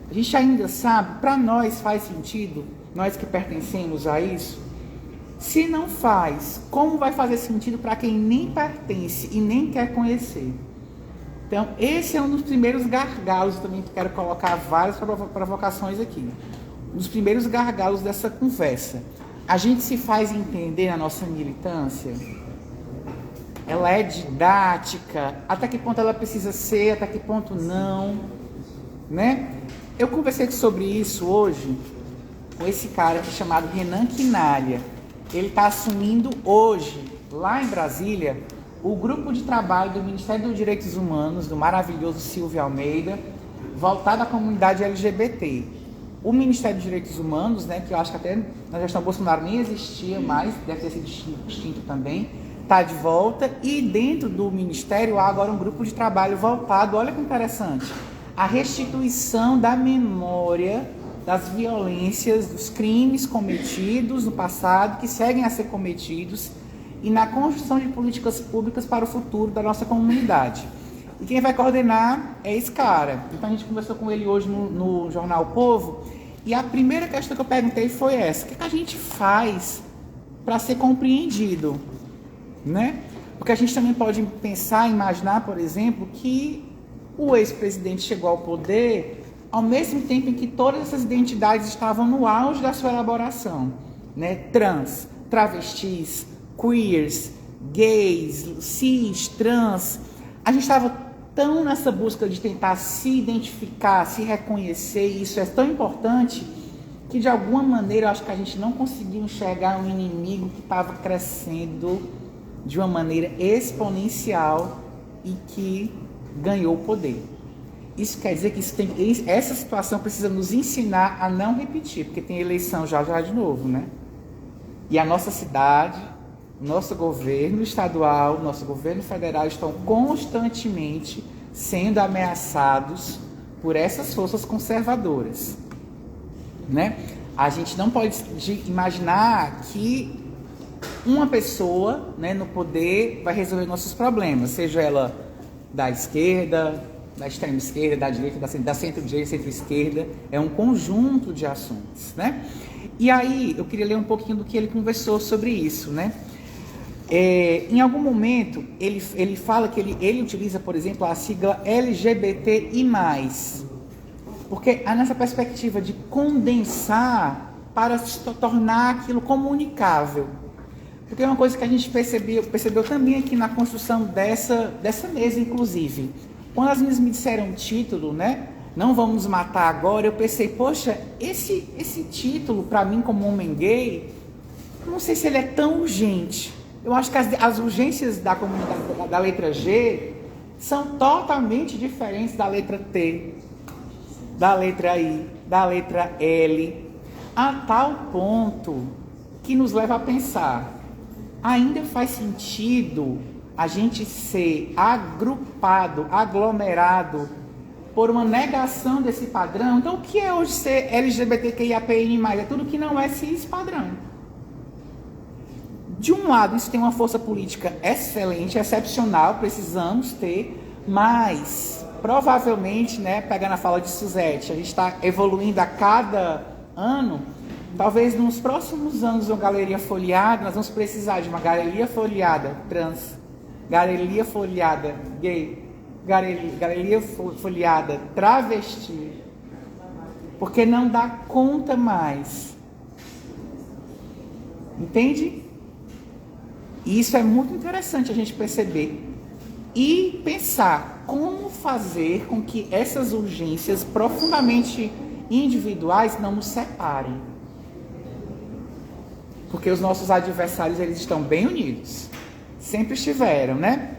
A gente ainda sabe, para nós faz sentido, nós que pertencemos a isso? Se não faz, como vai fazer sentido para quem nem pertence e nem quer conhecer? Então, esse é um dos primeiros gargalos, também quero colocar várias provocações aqui. Um dos primeiros gargalos dessa conversa. A gente se faz entender na nossa militância? Ela é didática? Até que ponto ela precisa ser? Até que ponto não? Né? Eu conversei sobre isso hoje com esse cara chamado Renan Quinalha. Ele está assumindo hoje, lá em Brasília, o grupo de trabalho do Ministério dos Direitos Humanos, do maravilhoso Silvio Almeida, voltado à comunidade LGBT. O Ministério dos Direitos Humanos, né, que eu acho que até na gestão Bolsonaro nem existia mais, deve ter sido extinto também, está de volta. E dentro do Ministério há agora um grupo de trabalho voltado, olha que interessante, à restituição da memória das violências, dos crimes cometidos no passado, que seguem a ser cometidos, e na construção de políticas públicas para o futuro da nossa comunidade. E quem vai coordenar é esse cara. Então a gente conversou com ele hoje no Jornal O Povo, e a primeira questão que eu perguntei foi essa: o que a gente faz para ser compreendido? Né? Porque a gente também pode pensar, imaginar, por exemplo, que o ex-presidente chegou ao poder ao mesmo tempo em que todas essas identidades estavam no auge da sua elaboração, né? Trans, travestis, queers, gays, cis, trans, a gente estava tão nessa busca de tentar se identificar, se reconhecer, e isso é tão importante, que de alguma maneira eu acho que a gente não conseguiu enxergar um inimigo que estava crescendo de uma maneira exponencial e que ganhou poder. Isso quer dizer que essa situação precisa nos ensinar a não repetir, porque tem eleição já de novo, né? E a nossa cidade, nosso governo estadual, nosso governo federal estão constantemente sendo ameaçados por essas forças conservadoras, né? A gente não pode imaginar que uma pessoa, né, no poder vai resolver nossos problemas, seja ela da esquerda, da extrema esquerda, da direita, da centro-direita, centro-esquerda, é um conjunto de assuntos, né? E aí, eu queria ler um pouquinho do que ele conversou sobre isso, né? Em algum momento, ele fala que ele utiliza, por exemplo, a sigla LGBTI+, porque há nessa perspectiva de condensar para se tornar aquilo comunicável. Porque é uma coisa que a gente percebeu também aqui na construção dessa mesa, inclusive. Quando as meninas me disseram o título, né? Não vamos matar agora, eu pensei, poxa, esse título, para mim, como homem gay, não sei se ele é tão urgente. Eu acho que as urgências da comunidade da letra G são totalmente diferentes da letra T, da letra I, da letra L, a tal ponto que nos leva a pensar, ainda faz sentido a gente ser agrupado, aglomerado por uma negação desse padrão? Então, o que é hoje ser LGBTQIAPN+? É tudo que não é cis padrão. De um lado, isso tem uma força política excelente, excepcional, precisamos ter, mas provavelmente, né, pegando a fala de Suzete, a gente está evoluindo a cada ano. Talvez nos próximos anos, uma galeria folheada, nós vamos precisar de uma galeria folheada trans, galeria folheada gay, galeria folheada travesti, porque não dá conta mais. Entende? E isso é muito interessante a gente perceber e pensar como fazer com que essas urgências profundamente individuais não nos separem. Porque os nossos adversários, eles estão bem unidos. Sempre estiveram, né?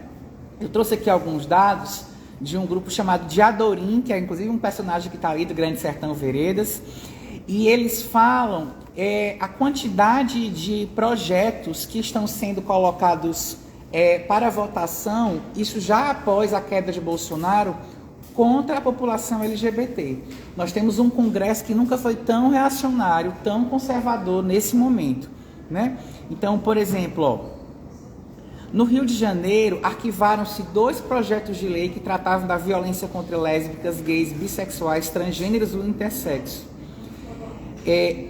Eu trouxe aqui alguns dados de um grupo chamado Diadorim, que é inclusive um personagem que está ali do Grande Sertão Veredas. E eles falam a quantidade de projetos que estão sendo colocados para votação, isso já após a queda de Bolsonaro, contra a população LGBT. Nós temos um Congresso que nunca foi tão reacionário, tão conservador nesse momento, né? Então, por exemplo, ó, no Rio de Janeiro, arquivaram-se 2 projetos de lei que tratavam da violência contra lésbicas, gays, bissexuais, transgêneros ou intersexo.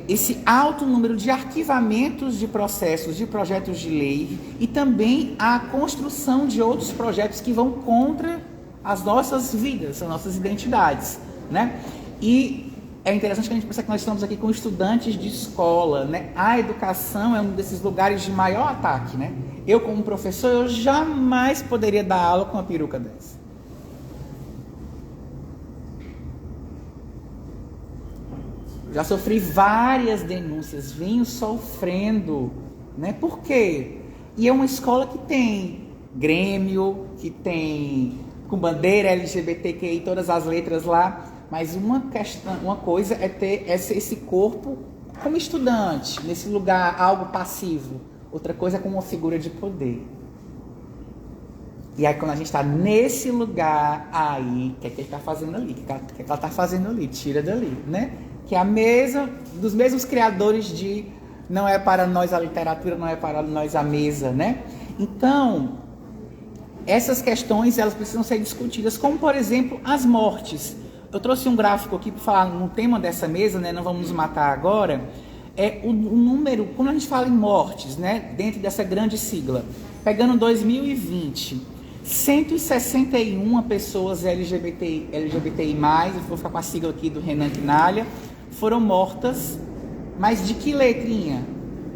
Esse alto número de arquivamentos de processos, de projetos de lei, e também a construção de outros projetos que vão contra as nossas vidas, as nossas identidades, né? E é interessante que a gente pensa que nós estamos aqui com estudantes de escola, né? A educação é um desses lugares de maior ataque, né? Eu, como professor, eu jamais poderia dar aula com uma peruca dessa. Já sofri várias denúncias, venho sofrendo, né? Por quê? E é uma escola que tem Grêmio, que tem com bandeira LGBTQI, todas as letras lá, mas uma coisa é ter esse corpo como estudante, nesse lugar, algo passivo. Outra coisa é como uma figura de poder. E aí, quando a gente está nesse lugar, aí, o que é que ele está fazendo ali? O que é que ela está fazendo ali? Tira dali, né? Que é a mesa dos mesmos criadores de não é para nós a literatura, não é para nós a mesa, né? Então, essas questões, elas precisam ser discutidas, como, por exemplo, as mortes. Eu trouxe um gráfico aqui para falar no tema dessa mesa, né? Não vamos nos matar agora. O número, quando a gente fala em mortes, né? Dentro dessa grande sigla, pegando 2020, 161 pessoas LGBTI+, eu vou ficar com a sigla aqui do Renan Quinalha, foram mortas, mas de que letrinha?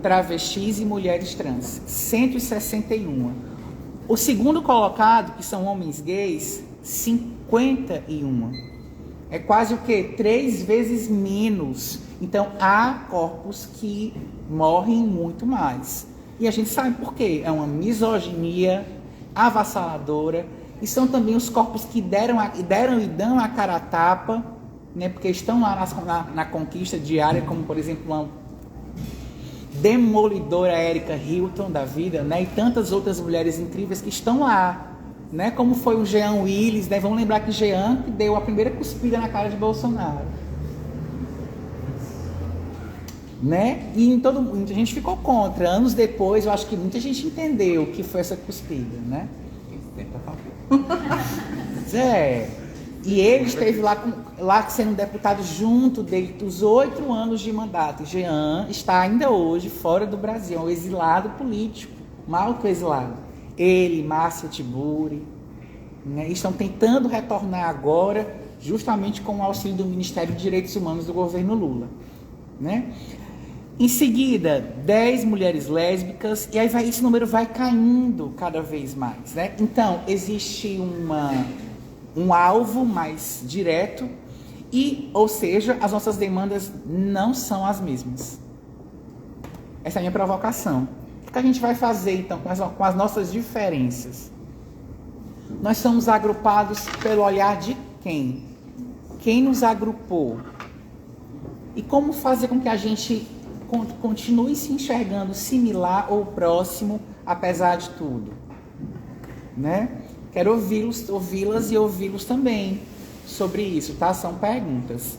Travestis e mulheres trans. 161. O segundo colocado, que são homens gays, 51. É quase o quê? 3 vezes menos. Então, há corpos que morrem muito mais. E a gente sabe por quê. É uma misoginia avassaladora. E são também os corpos que deram e dão a cara a tapa, né? Porque estão lá na conquista diária, como, por exemplo, uma demolidora Erika Hilton da vida, né? E tantas outras mulheres incríveis que estão lá. Né, como foi o Jean Willis, né? Vamos lembrar que Jean deu a primeira cuspida na cara de Bolsonaro. Né? E muita gente ficou contra. Anos depois, eu acho que muita gente entendeu o que foi essa cuspida. Né? E ele esteve lá sendo deputado junto dele dos 8 anos de mandato. Jean está ainda hoje fora do Brasil, é um exilado político, um autoexilado. Ele, Márcia Tiburi, né, estão tentando retornar agora, justamente com o auxílio do Ministério de Direitos Humanos do governo Lula. Né? Em seguida, 10 mulheres lésbicas, e aí esse número vai caindo cada vez mais. Né? Então, existe um alvo mais direto, ou seja, as nossas demandas não são as mesmas. Essa é a minha provocação. O que a gente vai fazer, então, com as nossas diferenças? Nós somos agrupados pelo olhar de quem? Quem nos agrupou? E como fazer com que a gente continue se enxergando similar ou próximo, apesar de tudo? Né? Quero ouvi-las e ouvi-los também sobre isso, tá? São perguntas.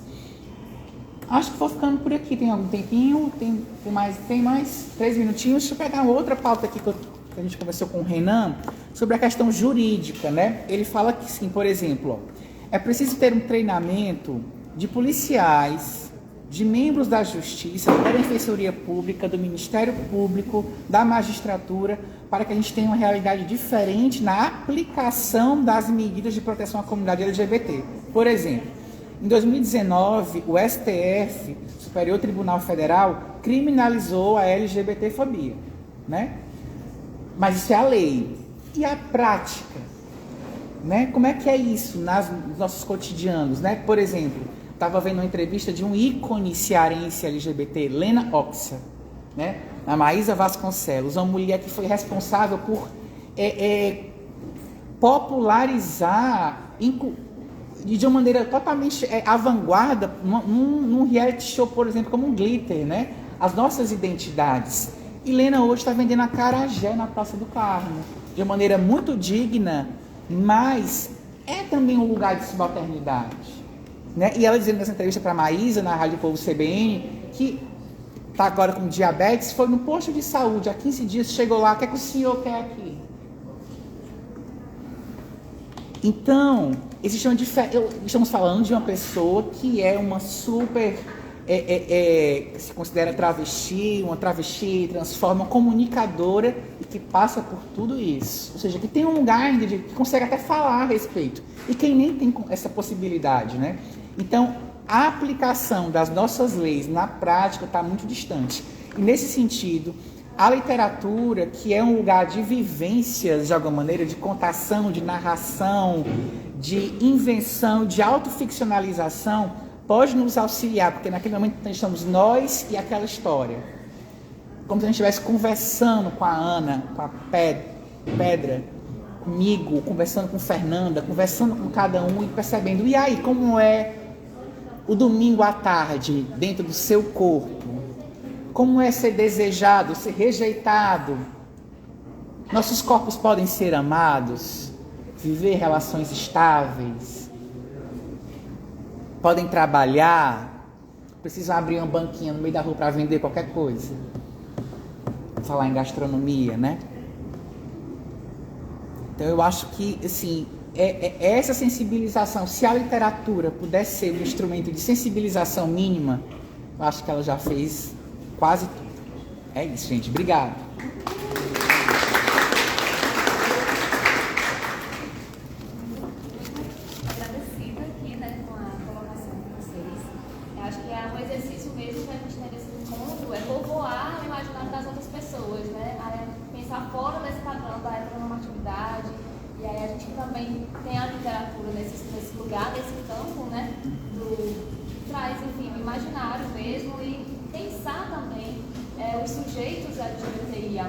Acho que vou ficando por aqui. Tem algum tempinho? Tem mais 3 minutinhos? Deixa eu pegar outra pauta aqui que a gente conversou com o Renan sobre a questão jurídica, né? Ele fala que, sim, por exemplo, é preciso ter um treinamento de policiais, de membros da Justiça, da Defensoria Pública, do Ministério Público, da Magistratura, para que a gente tenha uma realidade diferente na aplicação das medidas de proteção à comunidade LGBT. Por exemplo, em 2019, o STF, Superior Tribunal Federal, criminalizou a LGBTfobia, né? Mas isso é a lei. E a prática? Né? Como é que é isso nos nossos cotidianos? Né? Por exemplo, estava vendo uma entrevista de um ícone cearense LGBT, Lena Oxa, né? A Maísa Vasconcelos, uma mulher que foi responsável por popularizar de uma maneira totalmente à-vanguarda, num reality show, por exemplo, como um Glitter, né? As nossas identidades. E Lena hoje está vendendo acarajé na Praça do Carmo, de uma maneira muito digna, mas é também um lugar de subalternidade. Né? E ela dizendo nessa entrevista para a Maísa, na Rádio Povo CBN, que está agora com diabetes, foi no posto de saúde, há 15 dias, chegou lá, o que é que o senhor quer aqui? Então, estamos falando de uma pessoa que é uma super, se considera travesti, uma travesti, transforma, comunicadora e que passa por tudo isso. Ou seja, que tem um lugar ainda que consegue até falar a respeito. E quem nem tem essa possibilidade, né? Então, a aplicação das nossas leis na prática está muito distante. E nesse sentido, a literatura, que é um lugar de vivências, de alguma maneira, de contação, de narração, de invenção, de autoficcionalização, pode nos auxiliar, porque naquele momento estamos nós e aquela história. Como se a gente estivesse conversando com a Ana, com a Pedra, comigo, conversando com Fernanda, conversando com cada um e percebendo, e aí, como é o domingo à tarde dentro do seu corpo? Como é ser desejado, ser rejeitado? Nossos corpos podem ser amados, viver relações estáveis, podem trabalhar, precisam abrir uma banquinha no meio da rua para vender qualquer coisa. Vou falar em gastronomia, né? Então eu acho que, assim, essa sensibilização, se a literatura pudesse ser um instrumento de sensibilização mínima, eu acho que ela já fez quase tudo. É isso, gente. Obrigado. enxergar nesse campo, né, traz, enfim, o imaginário mesmo e pensar também os sujeitos LGBTIA+,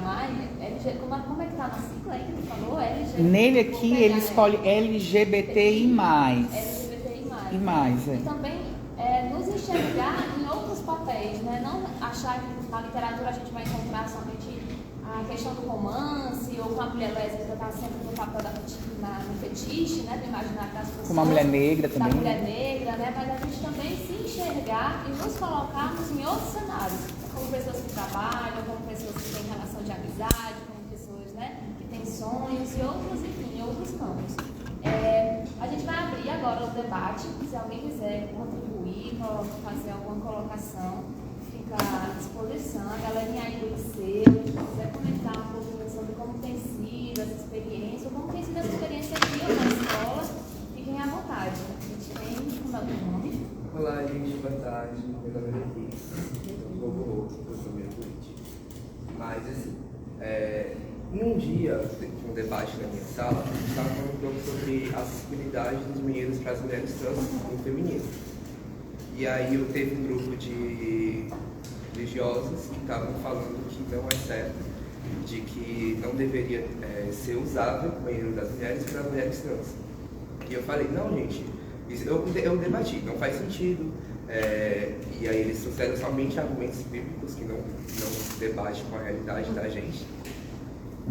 como é que tá na sigla aí que ele falou? Nele aqui ele escolhe LGBTI+. LGBTI+. E mais, E também nos enxergar em outros papéis, né? Não achar que na literatura a gente vai encontrar somente a questão do romance, ou com a mulher lésbica está sempre no papel no fetiche, né? Do imaginário das pessoas. Com uma mulher negra também. Da mulher negra, né? Mas a gente também se enxergar e nos colocarmos em outros cenários, como pessoas que trabalham, como pessoas que têm relação de amizade, como pessoas, né, que têm sonhos e outros, enfim, outros campos. A gente vai abrir agora o debate, se alguém quiser contribuir, fazer alguma colocação, fica à disposição. A galerinha aí do liceu, se quiser comentar um pouquinho sobre como tem sido essa experiência, ou como tem sido essa experiência aqui ou na escola, fiquem à vontade. A gente tem como é o nome? Olá, gente, boa tarde. Meu nome é Henrique. Um pouco rouco, eu sou meio doente. Mas, assim, em um dia, de um debate na minha sala, a gente estava falando um pouco sobre a acessibilidade dos meninos para as mulheres trans no feminino. E aí eu teve um grupo de religiosos que estavam falando que não é certo, de que não deveria ser usável o banheiro das mulheres para mulheres trans. E eu falei, não, gente, isso eu debati, não faz sentido. E aí eles trouxeram somente argumentos bíblicos que não debatem com a realidade da gente.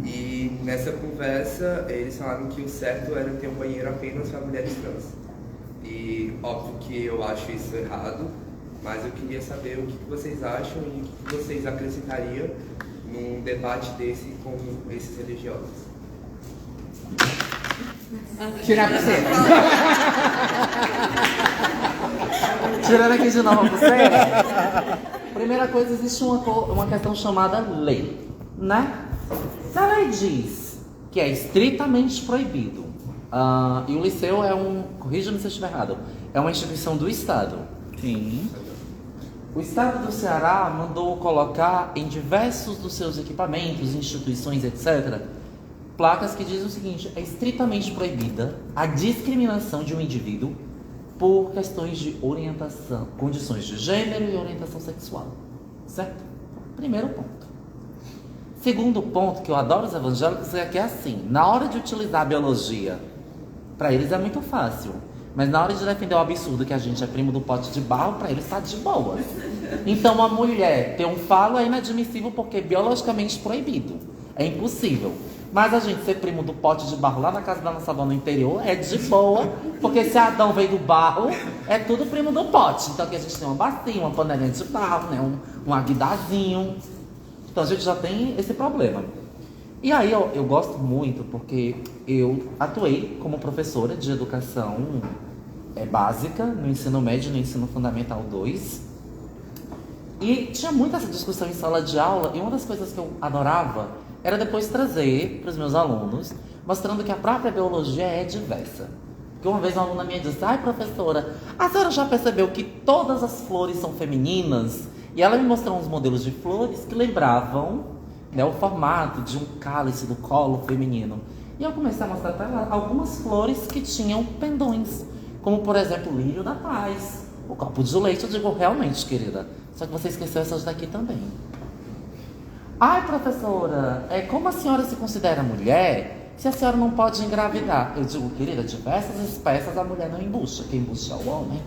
E nessa conversa eles falaram que o certo era ter um banheiro apenas para mulheres trans. E óbvio que eu acho isso errado, mas eu queria saber o que vocês acham e o que vocês acrescentariam num debate desse com esses religiosos. Tirar pra você. Tirando aqui de novo a pulseira. Primeira coisa, existe uma questão chamada lei, né? Se a lei diz que é estritamente proibido, e o liceu corrija-me se eu estiver errado, é uma instituição do Estado. Sim. O Estado do Ceará mandou colocar em diversos dos seus equipamentos, instituições, etc., placas que dizem o seguinte: é estritamente proibida a discriminação de um indivíduo por questões de orientação, condições de gênero e orientação sexual. Certo? Primeiro ponto. Segundo ponto, que eu adoro os evangélicos, é que é assim: na hora de utilizar a biologia, para eles é muito fácil. Mas na hora de defender o absurdo que a gente é primo do pote de barro, para eles está de boa. Então, uma mulher ter um falo é inadmissível porque é biologicamente proibido. É impossível. Mas a gente ser primo do pote de barro lá na casa da nossa avó no interior é de boa, porque se Adão veio do barro, é tudo primo do pote. Então aqui a gente tem uma bacia, uma panelinha de barro, né? um aguidazinho. Então a gente já tem esse problema. E aí eu gosto muito porque eu atuei como professora de educação básica no ensino médio e no ensino fundamental 2. E tinha muita essa discussão em sala de aula, e uma das coisas que eu adorava era depois trazer para os meus alunos, mostrando que a própria biologia é diversa. Porque uma vez uma aluna minha disse: ai, professora, a senhora já percebeu que todas as flores são femininas? E ela me mostrou uns modelos de flores que lembravam, né, o formato de um cálice do colo feminino. E eu comecei a mostrar para ela algumas flores que tinham pendões, como por exemplo o lírio da paz, o copo de leite. Eu digo: realmente, querida, só que você esqueceu essas daqui também. Ai, professora, como a senhora se considera mulher se a senhora não pode engravidar? Eu digo: querida, diversas espécies a mulher não embucha, quem embucha é o homem.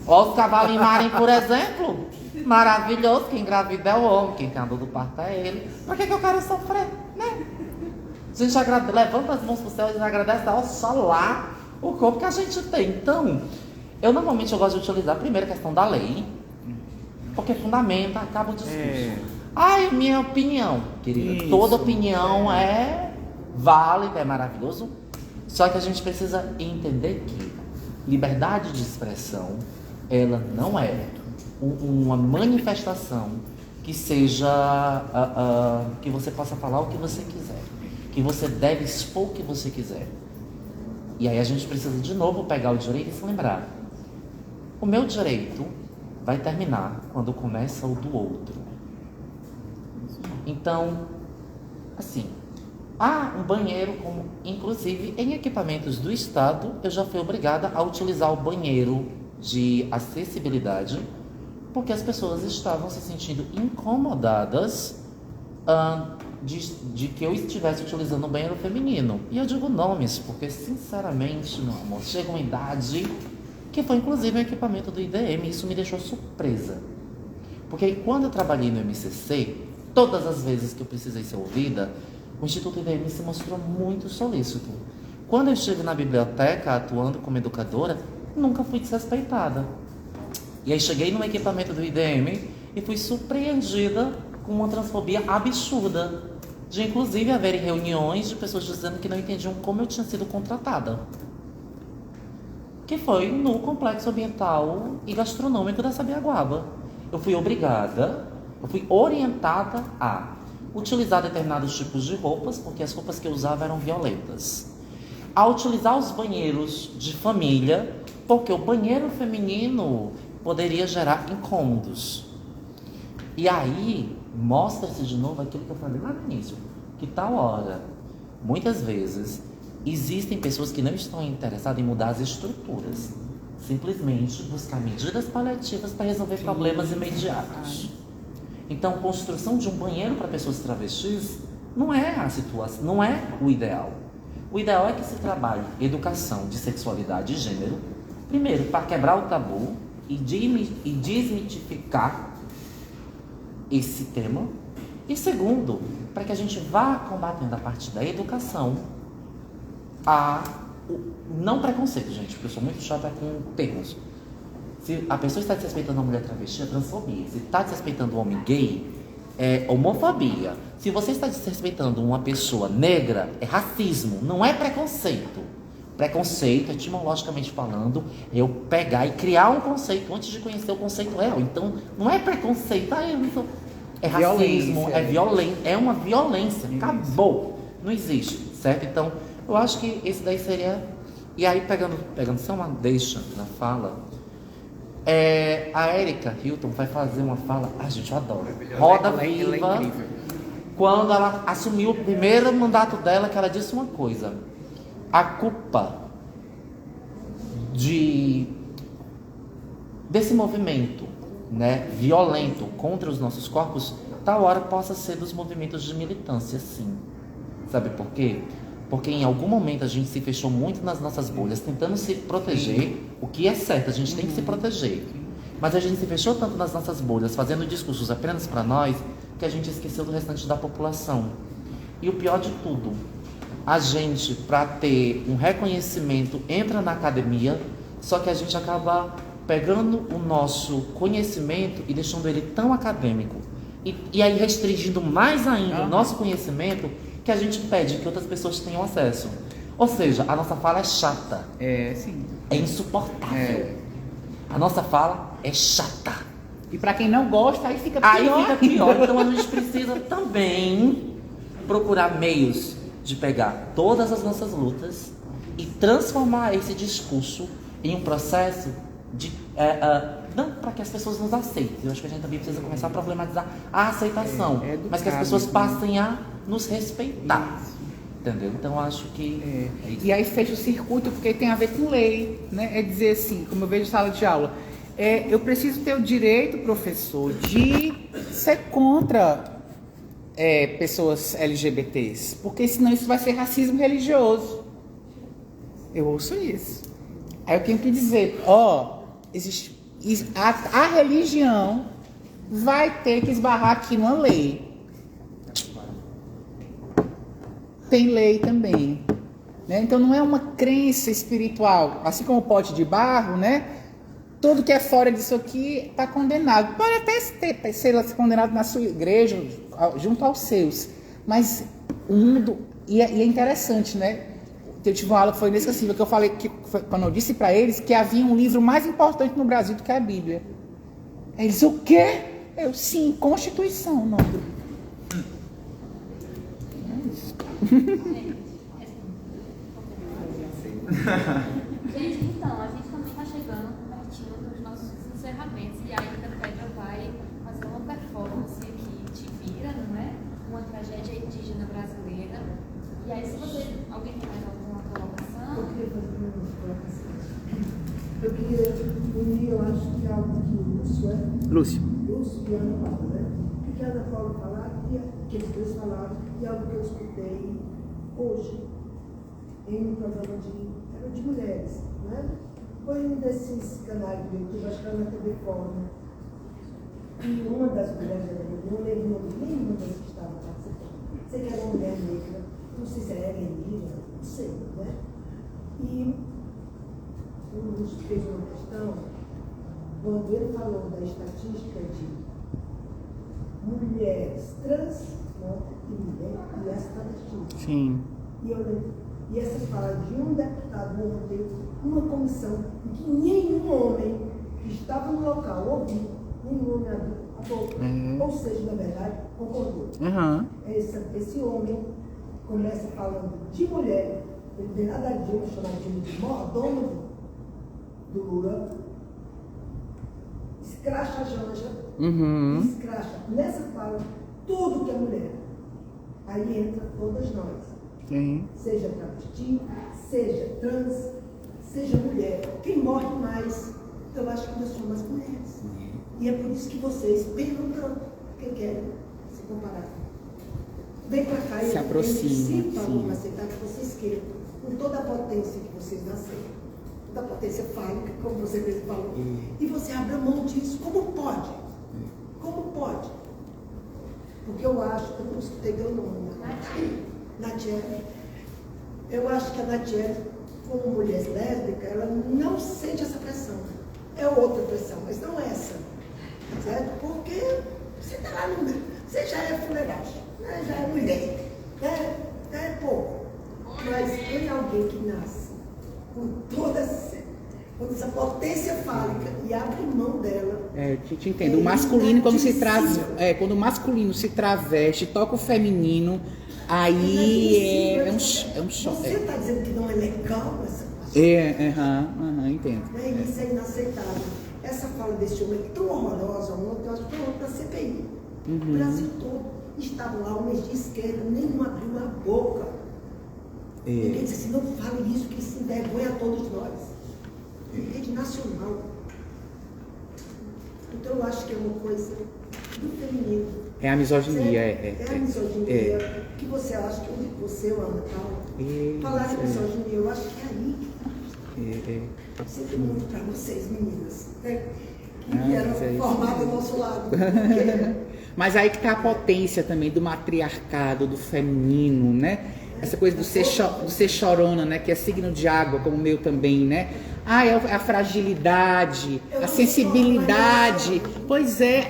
Olha os cavalos em marinho, por exemplo. Maravilhoso, quem engravida é o homem, quem tem a dor do parto é ele. Por que eu quero sofrer, né? A gente levanta as mãos pro céu e agradece ao Oxalá o corpo que a gente tem. Então, eu normalmente gosto de utilizar a primeira questão da lei, porque fundamenta, acaba o discurso. Ai, minha opinião, querida. Isso. Toda opinião é válida, é maravilhoso. Só que a gente precisa entender que liberdade de expressão, ela não é uma manifestação que seja que você possa falar o que você quiser, que você deve expor o que você quiser. E aí a gente precisa de novo pegar o direito e se lembrar: o meu direito vai terminar quando começa o do outro. Então, assim, Um banheiro, como inclusive em equipamentos do Estado, eu já fui obrigada a utilizar o banheiro de acessibilidade, porque as pessoas estavam se sentindo incomodadas de que eu estivesse utilizando um banheiro feminino. E eu digo nomes, porque sinceramente, meu amor, chega uma idade que foi inclusive um equipamento do IDM, e isso me deixou surpresa. Porque quando eu trabalhei no MCC, todas as vezes que eu precisei ser ouvida, o Instituto IDM se mostrou muito solícito. Quando eu estive na biblioteca atuando como educadora, nunca fui desrespeitada. E aí cheguei no equipamento do IDM e fui surpreendida com uma transfobia absurda, de inclusive haverem reuniões de pessoas dizendo que não entendiam como eu tinha sido contratada. Que foi no Complexo Ambiental e Gastronômico da Sabiaguaba. Eu fui orientada a utilizar determinados tipos de roupas, porque as roupas que eu usava eram violentas. A utilizar os banheiros de família, porque o banheiro feminino poderia gerar incômodos. E aí, mostra-se de novo aquilo que eu falei lá no início, que tal hora, muitas vezes, existem pessoas que não estão interessadas em mudar as estruturas, simplesmente buscar medidas paliativas para resolver problemas imediatos. Então, construção de um banheiro para pessoas travestis não é a situação, não é o ideal. O ideal é que se trabalhe educação de sexualidade e gênero, primeiro, para quebrar o tabu e desmitificar esse tema, e segundo, para que a gente vá combatendo a partir da educação não preconceito, gente, porque eu sou muito chata com termos. Se a pessoa está desrespeitando uma mulher travesti, é transfobia. Se está desrespeitando um homem gay, é homofobia. Se você está desrespeitando uma pessoa negra, é racismo, não é preconceito. Preconceito, etimologicamente falando, é eu pegar e criar um conceito antes de conhecer o conceito real. Então, não é preconceito, é racismo, é uma violência. Acabou. Não existe, certo? Então, eu acho que esse daí seria... E aí, pegando só uma deixa na fala, a Erika Hilton vai fazer uma fala... gente, eu adoro. Roda Viva. Ela é incrível. Quando ela assumiu o primeiro mandato dela, que ela disse uma coisa: a culpa desse movimento, né, violento contra os nossos corpos, tal hora possa ser dos movimentos de militância, sim. Sabe por quê? Porque em algum momento a gente se fechou muito nas nossas bolhas, tentando se proteger, o que é certo, a gente tem que se proteger. Mas a gente se fechou tanto nas nossas bolhas, fazendo discursos apenas para nós, que a gente esqueceu do restante da população. E o pior de tudo, a gente, para ter um reconhecimento, entra na academia, só que a gente acaba pegando o nosso conhecimento e deixando ele tão acadêmico. E aí restringindo mais ainda o nosso conhecimento, que a gente pede que outras pessoas tenham acesso. Ou seja, a nossa fala é chata. Sim. É insuportável. A nossa fala é chata. E para quem não gosta, aí fica pior. Então a gente precisa também procurar meios de pegar todas as nossas lutas e transformar esse discurso em um processo de... não para que as pessoas nos aceitem. Eu acho que a gente também precisa começar a problematizar a aceitação. Mas que as pessoas passem a nos respeitar. Isso. Entendeu? Então acho que... E aí fecha o circuito, porque tem a ver com lei, né? É dizer assim, como eu vejo em sala de aula, eu preciso ter o direito, professor, de ser contra pessoas LGBTs, porque senão isso vai ser racismo religioso. Eu ouço isso. Aí eu tenho que dizer, existe, a religião vai ter que esbarrar aqui numa lei. Tem lei também, né? Então não é uma crença espiritual, assim como o pote de barro, né? Tudo que é fora disso aqui está condenado. Pode até ser condenado na sua igreja, junto aos seus, mas o mundo... E é interessante, né? Eu tive uma aula que foi inesquecível, que eu falei, quando eu disse para eles que havia um livro mais importante no Brasil do que a Bíblia. Eles, o quê? Eu, sim, Constituição, não. Gente, então, a gente também está chegando pertinho dos nossos encerramentos, e aí a Pedra vai fazer uma performance aqui, Te Vira, não é? Uma tragédia indígena brasileira, Alguém tem mais alguma colocação? Eu queria unir, eu acho que é algo que o Lúcio e a Ana Paula, né? O que a Ana Paula falar, que eles dois falaram, e algo que eu escutei hoje em um programa de mulheres, né? Foi um desses canais do YouTube, acho que era na TV Fórum. E uma das mulheres da reunião, não lembro nenhuma das que estava participando. Sei que era uma mulher negra, não sei se era Elira, não sei, né? E o Lúcio fez uma questão, quando ele falou da estatística de mulheres trans, né, e as travestis. Sim. E essas falas de um deputado ontem, uma comissão em que nenhum homem que estava no local ouviu, nenhum homem abriu a boca. Ou seja, na verdade, concordou. Esse homem começa falando de mulher, ele não tem nada a ver, chamar de mordomo do Lula, escracha a Janja, escracha nessa fala tudo que é mulher. Aí entra todas nós. Seja travesti, seja trans, seja mulher. Quem morre mais, eu acho que nós somos as mulheres. E é por isso que vocês perguntam quem querem se comparar. Vem pra cá se aproxima. Vamos aceitar que vocês queiram, com toda a potência que vocês nasceram. Da potência fálica, como você mesmo falou. E você abre mão disso. Como pode? Como pode? Porque eu acho, eu não escutei teu nome, Natiele. Eu acho que a Natiele, como mulher lésbica, ela não sente essa pressão. É outra pressão, mas não essa. Certo? Porque você está lá no meio. Você já é fuleiragem, né? Já é mulher. Né? É pouco. Mas tem alguém que nasce com toda essa potência fálica e abre mão dela. Te entendo. O masculino, quando o masculino se traveste, toca o feminino, aí é um choque. Você está dizendo que não é legal essa coisa? Entendo. Isso é inaceitável. Essa fala desse homem é tão horrorosa, ontem eu acho que foi na CPI. O Brasil todo estavam lá, homens de esquerda, nenhum abriu a boca. Ninguém disse assim, não fale isso, que isso envergonha a todos nós. Em rede nacional. Então eu acho que é uma coisa do feminino. É a misoginia, é a misoginia. Que você acha que você, Ana Paula, falar de misoginia, eu acho que é aí. Sinto muito para vocês, meninas, né? Que eram formadas do nosso lado. Mas aí que tá a potência também do matriarcado, do feminino, né? Essa coisa do ser chorona, né? Que é signo de água, como o meu também, né? É a fragilidade, a sensibilidade. Pois é,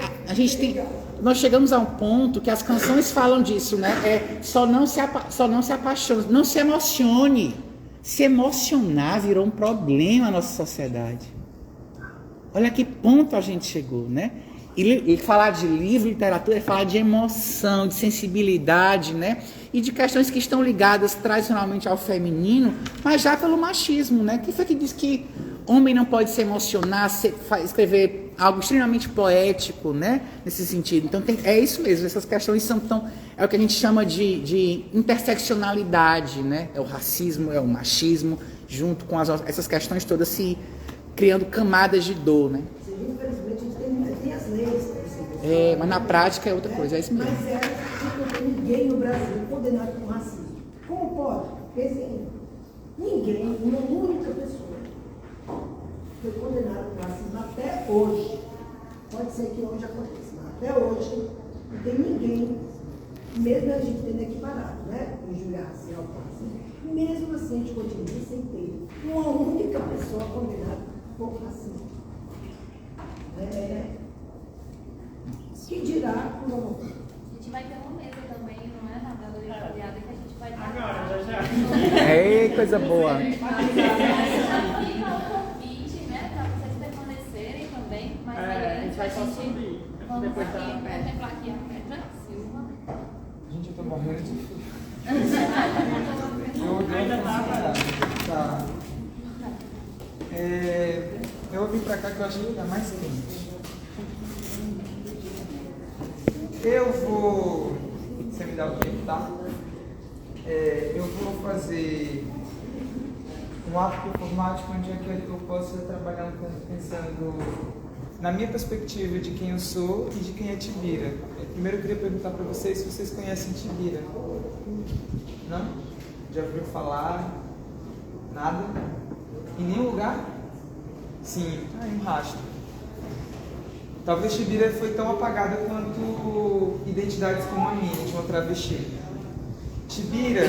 nós chegamos a um ponto que as canções falam disso, né? Só não se apaixone, não se emocione. Se emocionar virou um problema na nossa sociedade. Olha que ponto a gente chegou, né? E falar de livro, literatura, é falar de emoção, de sensibilidade, né? E de questões que estão ligadas tradicionalmente ao feminino, mas já pelo machismo, né? Quem foi que diz que homem não pode se emocionar, escrever algo extremamente poético, né? Nesse sentido. Então é isso mesmo, essas questões é o que a gente chama de interseccionalidade, né? É o racismo, é o machismo, junto com essas questões todas se criando camadas de dor, né? Infelizmente a gente tem as leis para isso. Mas na prática é outra coisa, é isso mesmo. Mas não tem ninguém no Brasil condenado por racismo. Como pode? Pensem, ninguém, uma única pessoa foi condenada por racismo até hoje. Pode ser que hoje aconteça, mas até hoje não tem ninguém, mesmo a gente tendo equiparado, né? Injúria racial com racismo. Mesmo assim a gente continua sem ter uma única pessoa condenada por racismo. Que dirá por homofobia? A gente vai ter uma mesa também, não é? Na galeria folheada que a gente vai dar. Agora, já. Ei, coisa boa. Fica o convite, né? Para vocês permanecerem também. Mas a gente vai só subir. Vamos aqui, contemplar aqui a Petra Silva. Gente, eu tô morrendo de frio. Tá. Eu vim pra cá que eu acho que lugar mais quente. Eu vou... Você me dá o tempo, tá? eu vou fazer um ato performático onde é que eu posso trabalhar um pouco pensando na minha perspectiva de quem eu sou e de quem é Tibira. Primeiro eu queria perguntar para vocês se vocês conhecem Tibira. Não? Já ouviu falar? Nada? Em nenhum lugar? Sim, em um rastro. Talvez Tibira foi tão apagada quanto identidades como a minha, de uma travesti. Tibira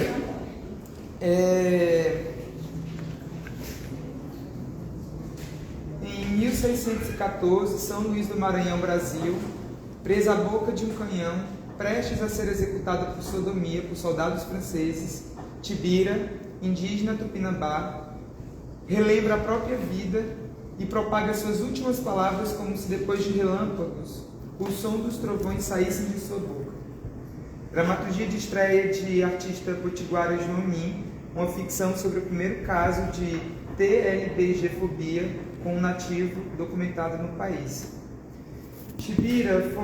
em 1614, São Luís do Maranhão, Brasil, presa à boca de um canhão, prestes a ser executada por sodomia por soldados franceses, Tibira, indígena tupinambá, relembra a própria vida e propaga suas últimas palavras como se depois de relâmpagos o som dos trovões saíssem de sua boca. Dramaturgia de estreia de artista potiguara Joanim, uma ficção sobre o primeiro caso de TLBG-fobia com um nativo documentado no país. Tibira foi